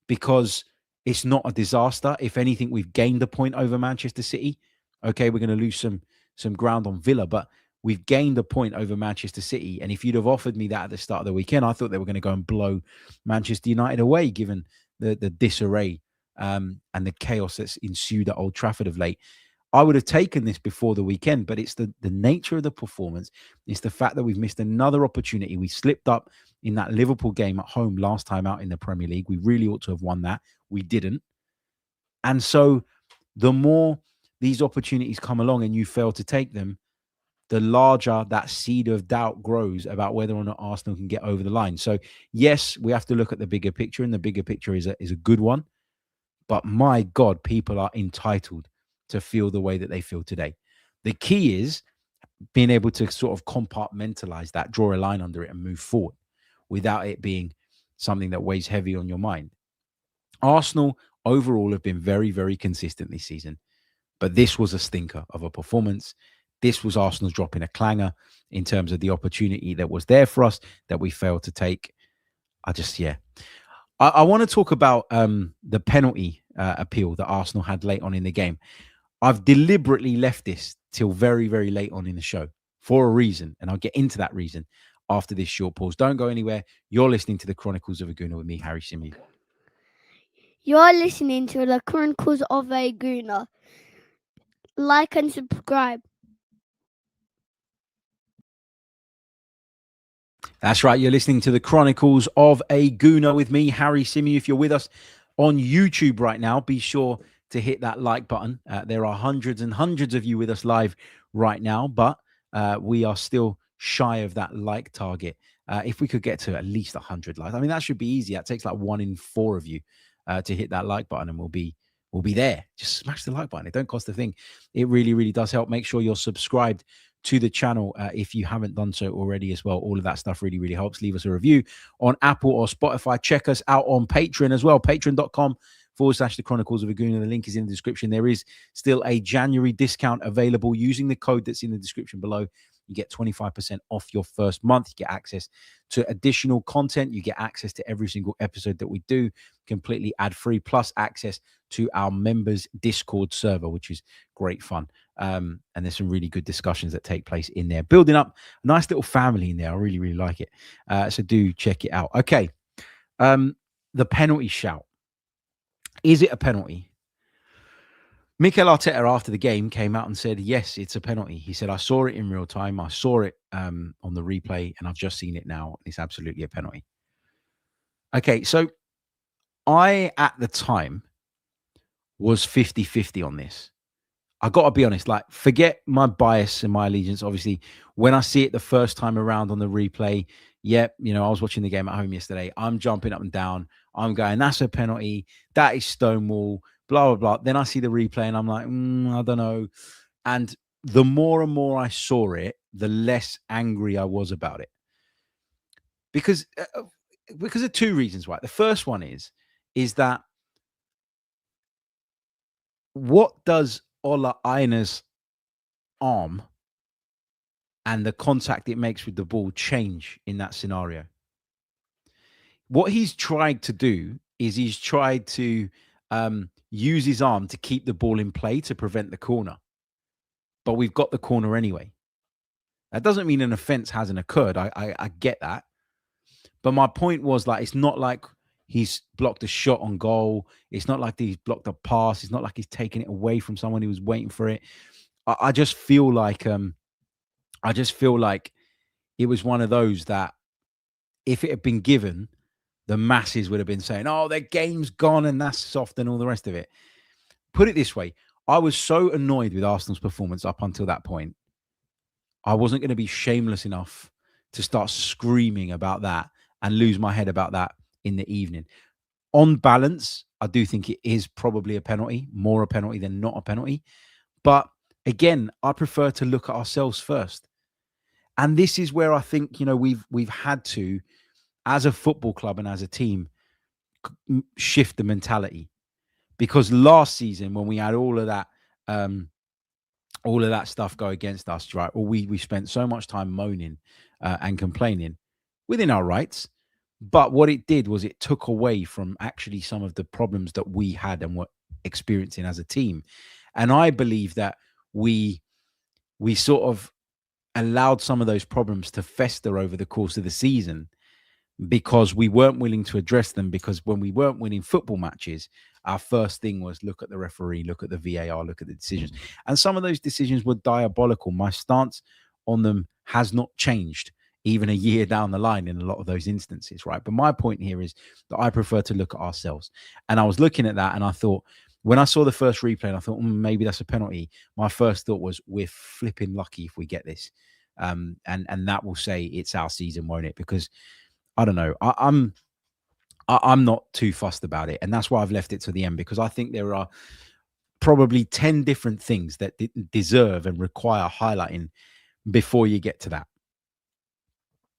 because it's not a disaster. If anything, we've gained a point over Manchester City. Okay, we're going to lose some some ground on Villa, but we've gained a point over Manchester City. And if you'd have offered me that at the start of the weekend, I thought they were going to go and blow Manchester United away, given the disarray and the chaos that's ensued at Old Trafford of late. I would have taken this before the weekend, but it's the nature of the performance. It's the fact that we've missed another opportunity. We slipped up in that Liverpool game at home last time out in the Premier League. We really ought to have won that. We didn't. And so the more these opportunities come along and you fail to take them, the larger that seed of doubt grows about whether or not Arsenal can get over the line. So, yes, we have to look at the bigger picture, and the bigger picture is a good one. But my God, people are entitled to feel the way that they feel today. The key is being able to sort of compartmentalize that, draw a line under it and move forward without it being something that weighs heavy on your mind. Arsenal overall have been very, very consistent this season, but this was a stinker of a performance. This was Arsenal's dropping a clanger in terms of the opportunity that was there for us that we failed to take. I want to talk about the penalty appeal that Arsenal had late on in the game. I've deliberately left this till very, very late on in the show for a reason, and I'll get into that reason after this short pause. Don't go anywhere. You're listening to the Chronicles of a Gooner with me, Harry Symeou. You're listening to the Chronicles of a Gooner. Like and subscribe. That's right. You're listening to the Chronicles of a Gooner with me, Harry Symeou. If you're with us on YouTube right now, be sure to hit that like button. There are hundreds and hundreds of you with us live right now, but we are still shy of that like target. If we could get to at least 100 likes, I mean, that should be easy. That takes like 1 in 4 of you to hit that like button, and we'll be there. Just smash the like button. It don't cost a thing. It really, really does help. Make sure you're subscribed to the channel if you haven't done so already as well. All of that stuff really, really helps. Leave us a review on Apple or Spotify. Check us out on Patreon as well. Patreon.com/The Chronicles of a Gooner. The link is in the description. There is still a January discount available. Using the code that's in the description below, you get 25% off your first month. You get access to additional content. You get access to every single episode that we do, completely ad-free, plus access to our members Discord server, which is great fun. And there's some really good discussions that take place in there, building up a nice little family in there. I really, really like it. So do check it out. Okay. The penalty shout. Is it a penalty? Mikel Arteta, after the game, came out and said, yes, it's a penalty. He said, I saw it in real time. I saw it on the replay, and I've just seen it now. It's absolutely a penalty. Okay, so I, at the time, was 50-50 on this. I got to be honest, like, forget my bias and my allegiance. Obviously, when I see it the first time around on the replay, I was watching the game at home yesterday. I'm jumping up and down. I'm going, that's a penalty. That is Stonewall, blah, blah, blah. Then I see the replay and I'm like, I don't know. And the more and more I saw it, the less angry I was about it. Because of two reasons, right? The first one is that what does Ola Aina's arm and the contact it makes with the ball change in that scenario? What he's tried to do is he's tried to use his arm to keep the ball in play to prevent the corner. But we've got the corner anyway. That doesn't mean an offense hasn't occurred. I get that. But my point was, like, it's not like he's blocked a shot on goal. It's not like he's blocked a pass. It's not like he's taken it away from someone who was waiting for it. I just feel like it was one of those that if it had been given, the masses would have been saying, oh, their game's gone and that's soft and all the rest of it. Put it this way. I was so annoyed with Arsenal's performance up until that point. I wasn't going to be shameless enough to start screaming about that and lose my head about that in the evening. On balance, I do think it is probably a penalty, more a penalty than not a penalty. But again, I prefer to look at ourselves first. And this is where I think, we've had to, as a football club and as a team, shift the mentality. Because last season, when we had all of that stuff go against us, right? Well, we spent so much time moaning and complaining within our rights. But what it did was it took away from actually some of the problems that we had and were experiencing as a team. And I believe that we we sort of allowed some of those problems to fester over the course of the season because we weren't willing to address them. Because when we weren't winning football matches, our first thing was look at the referee, look at the VAR, look at the decisions. And some of those decisions were diabolical. My stance on them has not changed even a year down the line in a lot of those instances, right? But my point here is that I prefer to look at ourselves. And I was looking at that and I thought, when I saw the first replay and I thought, maybe that's a penalty, my first thought was, we're flipping lucky if we get this. And that will say it's our season, won't it? Because I don't know. I'm not too fussed about it. And that's why I've left it to the end, because I think there are probably 10 different things that deserve and require highlighting before you get to that.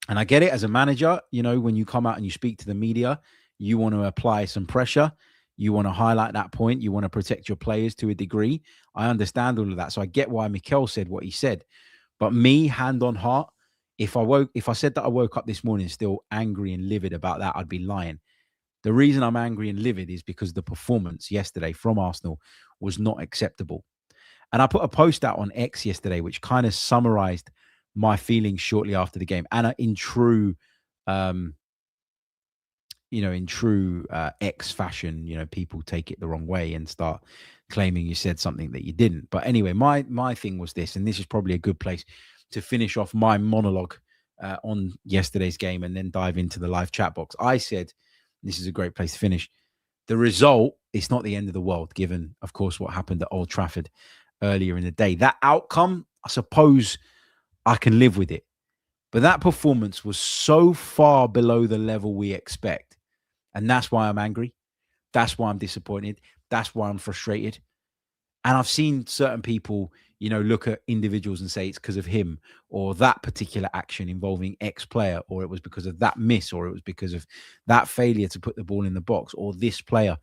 And I get it as a manager, you know, when you come out and you speak to the media, you want to apply some pressure. You want to highlight that point. You want to protect your players to a degree. I understand all of that. So I get why Mikel said what he said. But me, hand on heart, if I said that I woke up this morning still angry and livid about that, I'd be lying. The reason I'm angry and livid is because the performance yesterday from Arsenal was not acceptable. And I put a post out on X yesterday, which kind of summarized my feelings shortly after the game. And in true, X fashion, you know, people take it the wrong way and start claiming you said something that you didn't. But anyway, my thing was this, and this is probably a good place to finish off my monologue on yesterday's game and then dive into the live chat box. I said, this is a great place to finish. The result, it's not the end of the world, given, of course, what happened at Old Trafford earlier in the day. That outcome, I suppose I can live with it. But that performance was so far below the level we expect. And that's why I'm angry. That's why I'm disappointed. That's why I'm frustrated. And I've seen certain people, you know, look at individuals and say it's because of him or that particular action involving X player, or it was because of that miss, or it was because of that failure to put the ball in the box, or this player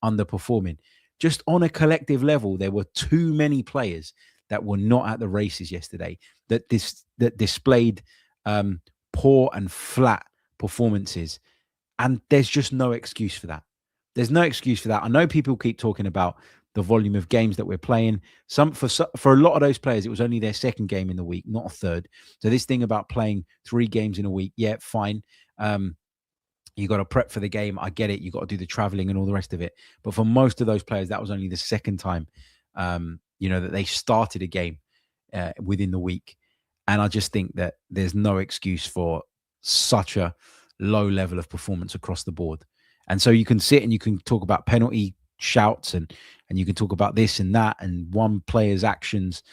underperforming. Just on a collective level, there were too many players that were not at the races yesterday that displayed poor and flat performances. And there's just no excuse for that. There's no excuse for that. I know people keep talking about the volume of games that we're playing. For a lot of those players, it was only their second game in the week, not a third. So this thing about playing 3 games in a week, yeah, fine. You got to prep for the game. I get it. You got to do the traveling and all the rest of it. But for most of those players, that was only the second time, that they started a game within the week. And I just think that there's no excuse for such a low level of performance across the board. And so you can sit and you can talk about penalty shouts and you can talk about this and that and one player's actions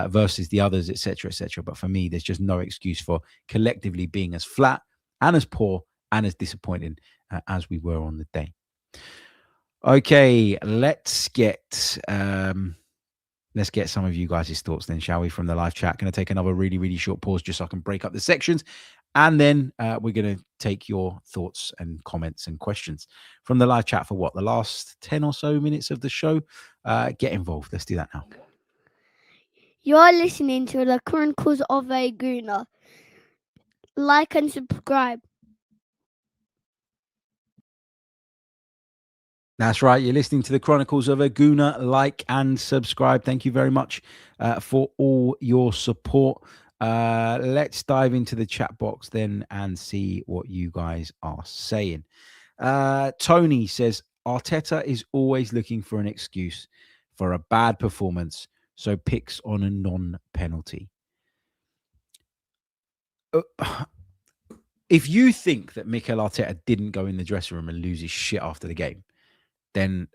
versus the others, etc., etc. But for me, there's just no excuse for collectively being as flat and as poor and as disappointing as we were on the day. Okay, let's get some of you guys' thoughts then, shall we, from the live chat. Going to take another really, really short pause just so I can break up the sections. And then we're going to take your thoughts and comments and questions from the live chat for the last 10 or so minutes of the show. Get involved. Let's do that now. You're listening to the Chronicles of a Gooner. Like and subscribe. That's right. You're listening to the Chronicles of a Gooner. Like and subscribe. Thank you very much for all your support. Let's dive into the chat box then and see what you guys are saying. Tony says, Arteta is always looking for an excuse for a bad performance, so picks on a non-penalty. If you think that Mikel Arteta didn't go in the dressing room and lose his shit after the game, then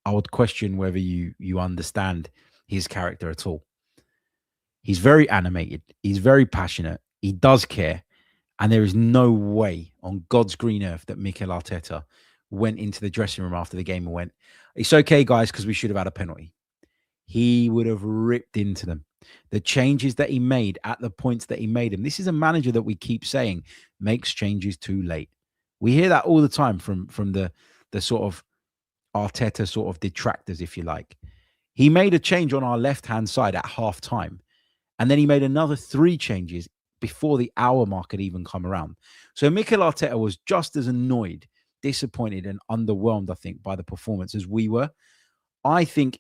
I would question whether you understand his character at all. He's very animated. He's very passionate. He does care. And there is no way on God's green earth that Mikel Arteta went into the dressing room after the game and went, it's okay, guys, because we should have had a penalty. He would have ripped into them. The changes that he made at the points that he made them. This is a manager that we keep saying makes changes too late. We hear that all the time from the sort of Arteta sort of detractors, if you like. He made a change on our left-hand side at half time. And then he made another 3 changes before the hour mark had even come around. So Mikel Arteta was just as annoyed, disappointed, and underwhelmed, I think, by the performance as we were. I think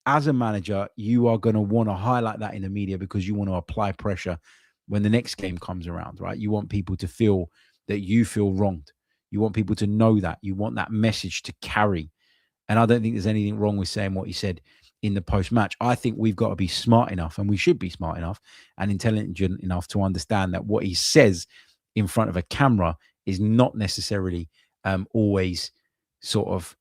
as a manager, you are going to want to highlight that in the media because you want to apply pressure when the next game comes around, right? You want people to feel that you feel wronged. You want people to know that. You want that message to carry. And I don't think there's anything wrong with saying what he said in the post-match. I think we've got to be smart enough, and we should be smart enough and intelligent enough to understand that what he says in front of a camera is not necessarily always sort of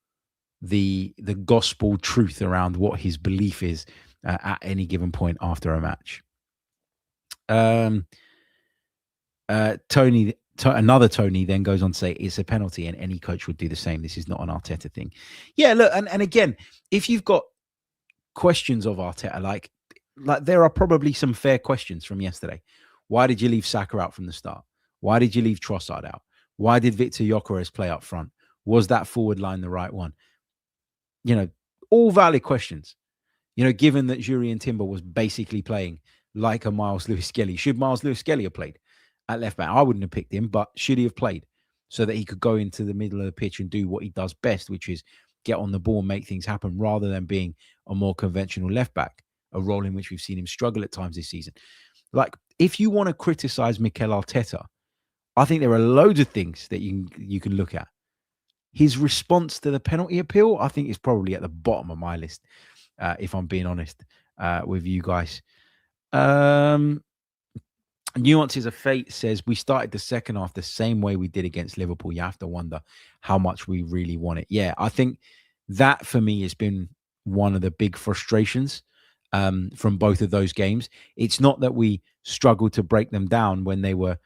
the gospel truth around what his belief is at any given point after a match. Another Tony then goes on to say it's a penalty and any coach would do the same. This is not an Arteta thing. Yeah, look, and again, if you've got questions of Arteta, like there are probably some fair questions from yesterday. Why did you leave Saka out from the start? Why did you leave Trossard out? Why did Victor Gyökeres play up front? Was that forward line the right one? You know, all valid questions. You know, given that Jurriën Timber was basically playing like a Miles Lewis-Skelly. Should Miles Lewis-Skelly have played at left back? I wouldn't have picked him, but should he have played so that he could go into the middle of the pitch and do what he does best, which is get on the ball and make things happen rather than being a more conventional left back, a role in which we've seen him struggle at times this season. Like, if you want to criticize Mikel Arteta, I think there are loads of things that you can look at. His response to the penalty appeal, I think, is probably at the bottom of my list, if I'm being honest with you guys. Nuances of Fate says, we started the second half the same way we did against Liverpool. You have to wonder how much we really want it. Yeah, I think that for me has been one of the big frustrations from both of those games. It's not that we struggled to break them down when they were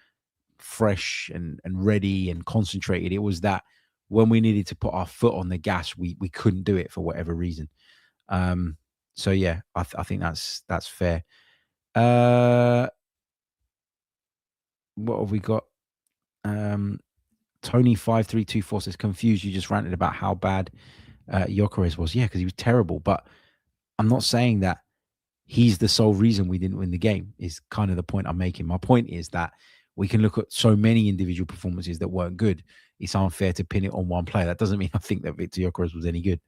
fresh and ready and concentrated. It was that when we needed to put our foot on the gas, we couldn't do it for whatever reason. So yeah, I think that's fair. What have we got? Tony5324 says, confused. You just ranted about how bad Gyökeres was. Yeah, because he was terrible. But I'm not saying that he's the sole reason we didn't win the game, is kind of the point I'm making. My point is that we can look at so many individual performances that weren't good. It's unfair to pin it on one player. That doesn't mean I think that Victor Gyökeres was any good.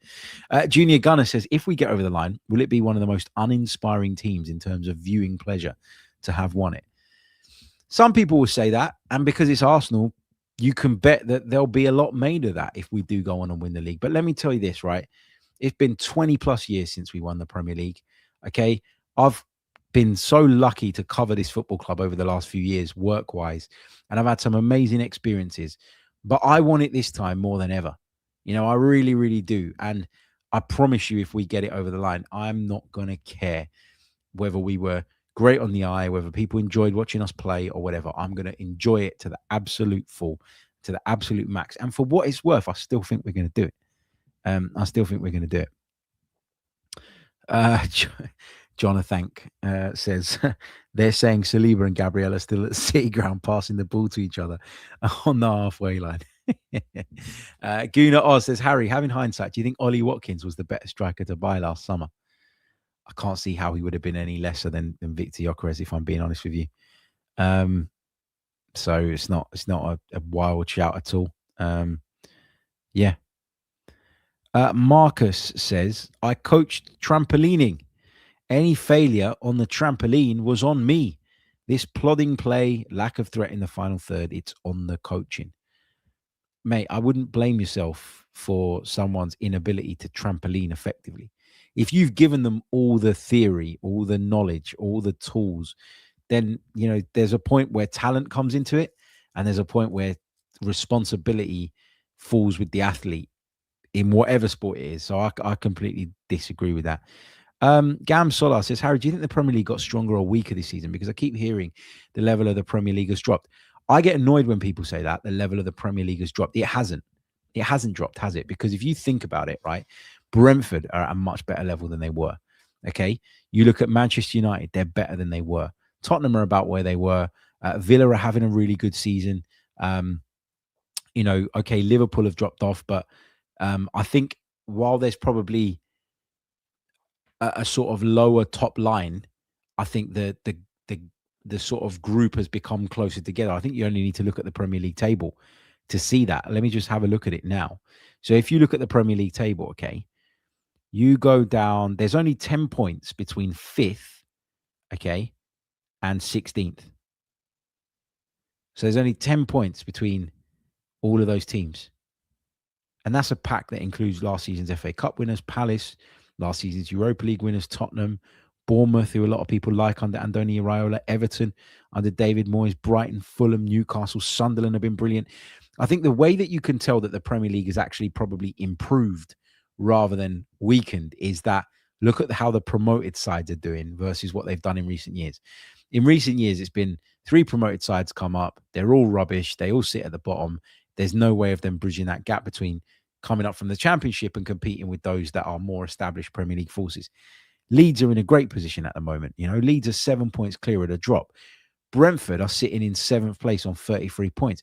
Junior Gunner says, if we get over the line, will it be one of the most uninspiring teams in terms of viewing pleasure to have won it? Some people will say that, and because it's Arsenal, you can bet that there'll be a lot made of that if we do go on and win the league. But let me tell you this, right? It's been 20 plus years since we won the Premier League. Okay. I've been so lucky to cover this football club over the last few years, work-wise, and I've had some amazing experiences. But I want it this time more than ever. You know, I really, really do. And I promise you, if we get it over the line, I'm not going to care whether we were great on the eye, whether people enjoyed watching us play or whatever. I'm going to enjoy it to the absolute full, to the absolute max. And for what it's worth, I still think we're going to do it. I still think we're going to do it. Jonathan says, they're saying Saliba and Gabriel are still at the City Ground passing the ball to each other on the halfway line. Guna Oz says, Harry, having hindsight, do you think Ollie Watkins was the better striker to buy last summer? I can't see how he would have been any lesser than Victor Gyökeres, if I'm being honest with you. So it's not a wild shout at all. Yeah. Marcus says, I coached trampolining. Any failure on the trampoline was on me. This plodding play, lack of threat in the final third, it's on the coaching. Mate, I wouldn't blame yourself for someone's inability to trampoline effectively. If you've given them all the theory, all the knowledge, all the tools, then, you know, there's a point where talent comes into it, and there's a point where responsibility falls with the athlete in whatever sport it is. So I completely disagree with that. Gam Solar says, Harry, do you think the Premier League got stronger or weaker this season? Because I keep hearing the level of the Premier League has dropped. I get annoyed when people say that the level of the Premier League has dropped. It hasn't. It hasn't dropped, has it? Because if you think about it, right, Brentford are at a much better level than they were. Okay. You look at Manchester United, they're better than they were. Tottenham are about where they were. Villa are having a really good season. You know, okay, Liverpool have dropped off, but I think while there's probably a sort of lower top line, I think the sort of group has become closer together. I think you only need to look at the Premier League table to see that. Let me just have a look at it now. So if you look at the Premier League table, okay, you go down. There's only 10 points between 5th, okay, and 16th. So there's only 10 points between all of those teams. And that's a pack that includes last season's FA Cup winners, Palace, last season's Europa League winners, Tottenham, Bournemouth, who a lot of people like under Andoni Iraola, Everton under David Moyes, Brighton, Fulham, Newcastle, Sunderland have been brilliant. I think the way that you can tell that the Premier League has actually probably improved rather than weakened is that look at how the promoted sides are doing versus what they've done in recent years. In recent years, it's been 3 promoted sides come up. They're all rubbish. They all sit at the bottom. There's no way of them bridging that gap between coming up from the Championship and competing with those that are more established Premier League forces. Leeds are in a great position at the moment. You know, Leeds are 7 points clear of the drop. Brentford are sitting in 7th place on 33 points,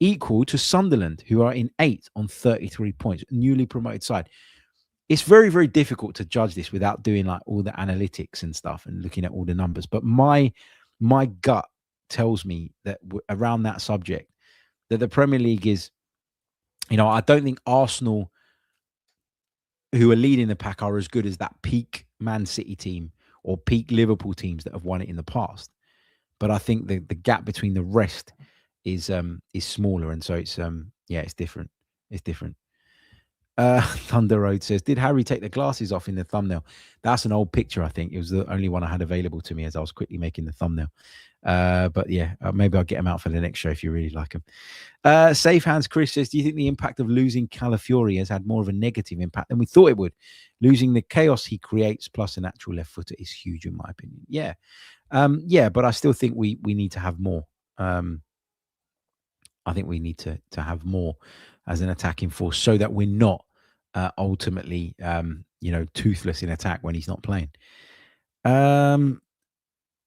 equal to Sunderland, who are in 8th on 33 points, newly promoted side. It's very, very difficult to judge this without doing like all the analytics and stuff and looking at all the numbers. But my gut tells me that around that subject, that the Premier League is, you know, I don't think Arsenal, who are leading the pack, are as good as that peak Man City team or peak Liverpool teams that have won it in the past. But I think the gap between the rest is smaller, and so it's it's different. It's different. Thunder Road says, did Harry take the glasses off in the thumbnail? That's an old picture, I think. It was the only one I had available to me as I was quickly making the thumbnail. But yeah, maybe I'll get them out for the next show if you really like them. Safe Hands Chris says, do you think the impact of losing Calafiori has had more of a negative impact than we thought it would? Losing the chaos he creates plus a natural left footer is huge in my opinion. Yeah. But I still think we need to have more. I think we need to have more as an attacking force so that we're not ultimately, toothless in attack when he's not playing.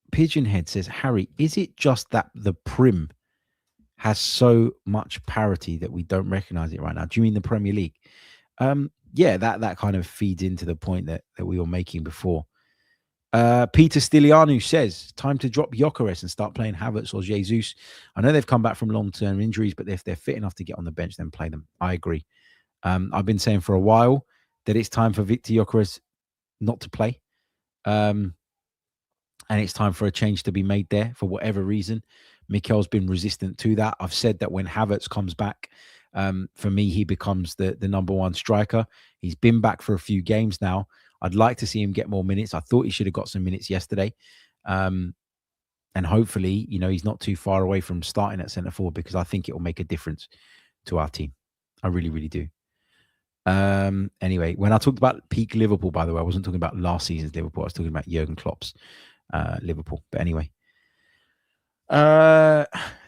Pigeonhead says, Harry, is it just that the Prim has so much parity that we don't recognize it right now? Do you mean the Premier League? That kind of feeds into the point that we were making before. Peter Stilianu says, time to drop Gyökeres and start playing Havertz or Jesus. I know they've come back from long-term injuries, but if they're fit enough to get on the bench, then play them. I agree. I've been saying for a while that it's time for Victor Gyökeres not to play. And it's time for a change to be made there for whatever reason. Mikel's been resistant to that. I've said that when Havertz comes back, for me, he becomes the number one striker. He's been back for a few games now. I'd like to see him get more minutes. I thought he should have got some minutes yesterday. And hopefully, he's not too far away from starting at centre forward because I think it will make a difference to our team. I really, really do. Anyway, when I talked about peak Liverpool, by the way, I wasn't talking about last season's Liverpool. I was talking about Jurgen Klopp's Liverpool. But anyway,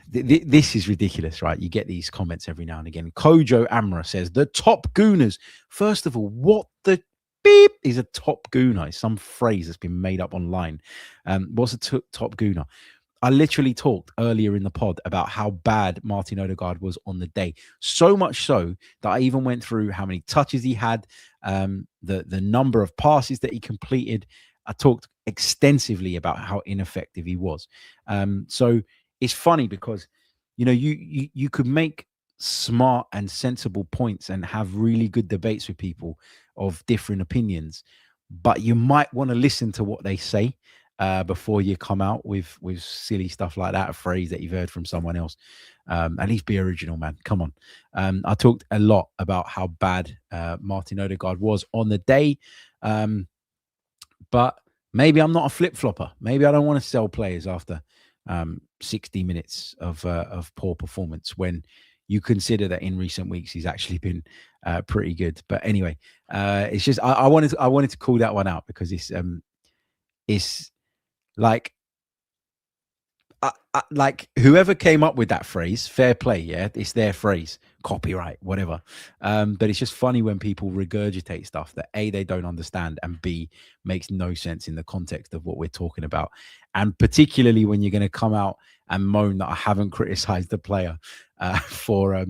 this is ridiculous, right? You get these comments every now and again. Kojo Amra says, the top gooners. First of all, what the beep is a top gooner? It's some phrase that's been made up online. What's a top gooner? I literally talked earlier in the pod about how bad Martin Odegaard was on the day. So much so that I even went through how many touches he had, the number of passes that he completed. I talked extensively about how ineffective he was. So it's funny because, you could make smart and sensible points and have really good debates with people of different opinions, but you might want to listen to what they say before you come out with silly stuff like that, a phrase that you've heard from someone else. At least be original, man. Come on. I talked a lot about how bad Martin Odegaard was on the day. But maybe I'm not a flip-flopper. Maybe I don't want to sell players after 60 minutes of poor performance when you consider that in recent weeks he's actually been pretty good. But anyway, it's just I wanted to call that one out because it's like like whoever came up with that phrase, fair play, yeah, it's their phrase, copyright, whatever. But it's just funny when people regurgitate stuff that A, they don't understand, and B, makes no sense in the context of what we're talking about. And particularly when you're going to come out and moan that I haven't criticized the player for a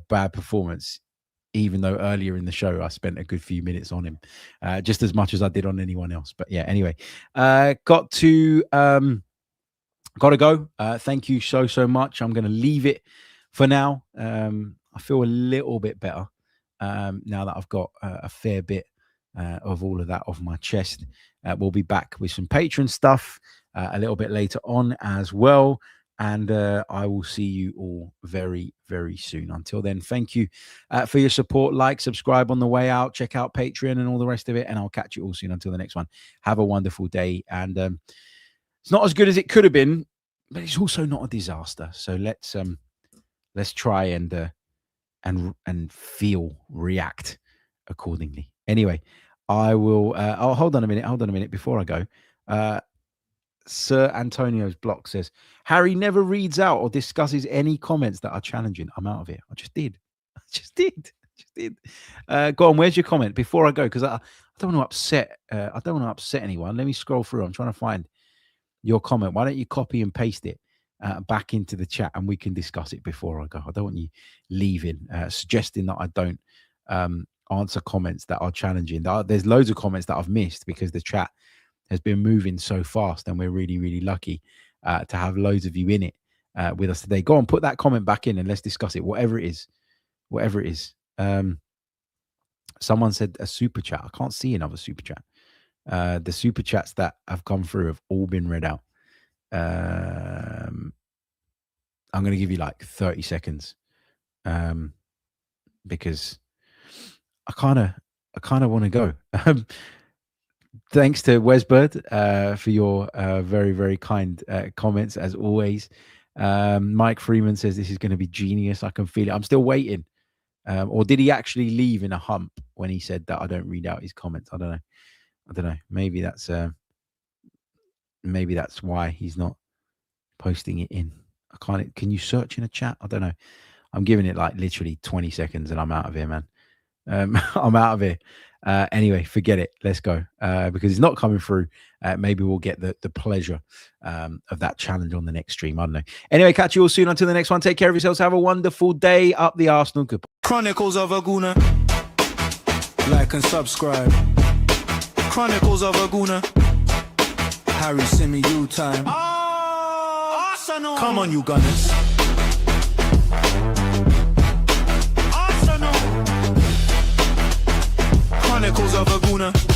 bad performance, even though earlier in the show I spent a good few minutes on him, just as much as I did on anyone else. But yeah, anyway, got to go. Thank you so much. I'm going to leave it for now. I feel a little bit better. now that I've got a fair bit of all of that off my chest. We'll be back with some Patreon stuff a little bit later on as well. And I will see you all very, very soon. Until then, thank you for your support. Like, subscribe on the way out. Check out Patreon and all the rest of it. And I'll catch you all soon. Until the next one. Have a wonderful day. And it's not as good as it could have been, but it's also not a disaster. So let's try and react accordingly. Anyway, I will. Oh, hold on a minute before I go. Sir Antonio's block says, Harry never reads out or discusses any comments that are challenging. I'm out of here. I just did. Go on. Where's your comment before I go? Because I don't want to upset. I don't want to upset anyone. Let me scroll through. I'm trying to find your comment. Why don't you copy and paste it back into the chat and we can discuss it before I go. I don't want you leaving, suggesting that I don't answer comments that are challenging. There's loads of comments that I've missed because the chat has been moving so fast, and we're really, really lucky to have loads of you in it with us today. Go on, put that comment back in and let's discuss it, whatever it is. Someone said a super chat. I can't see another super chat. The super chats that have come through have all been read out. I'm going to give you like 30 seconds because I kind of want to go. Thanks to Wesbird for your very, very kind comments, as always. Mike Freeman says this is going to be genius. I can feel it. I'm still waiting. Or did he actually leave in a hump when he said that I don't read out his comments? I don't know. Maybe that's why he's not posting it in. I can't. Can you search in a chat? I don't know. I'm giving it like literally 20 seconds and I'm out of here, man. I'm out of here. Anyway, forget it. Let's go because it's not coming through. Maybe we'll get the pleasure of that challenge on the next stream. I don't know. Anyway, catch you all soon. Until the next one, take care of yourselves. Have a wonderful day. Up the Arsenal. Goodbye. Chronicles of a Gooner. Like and subscribe. Chronicles of a Gooner. Harry Symeou time. Arsenal. Come on, you Gunners. Arsenal. Chronicles of a Gooner.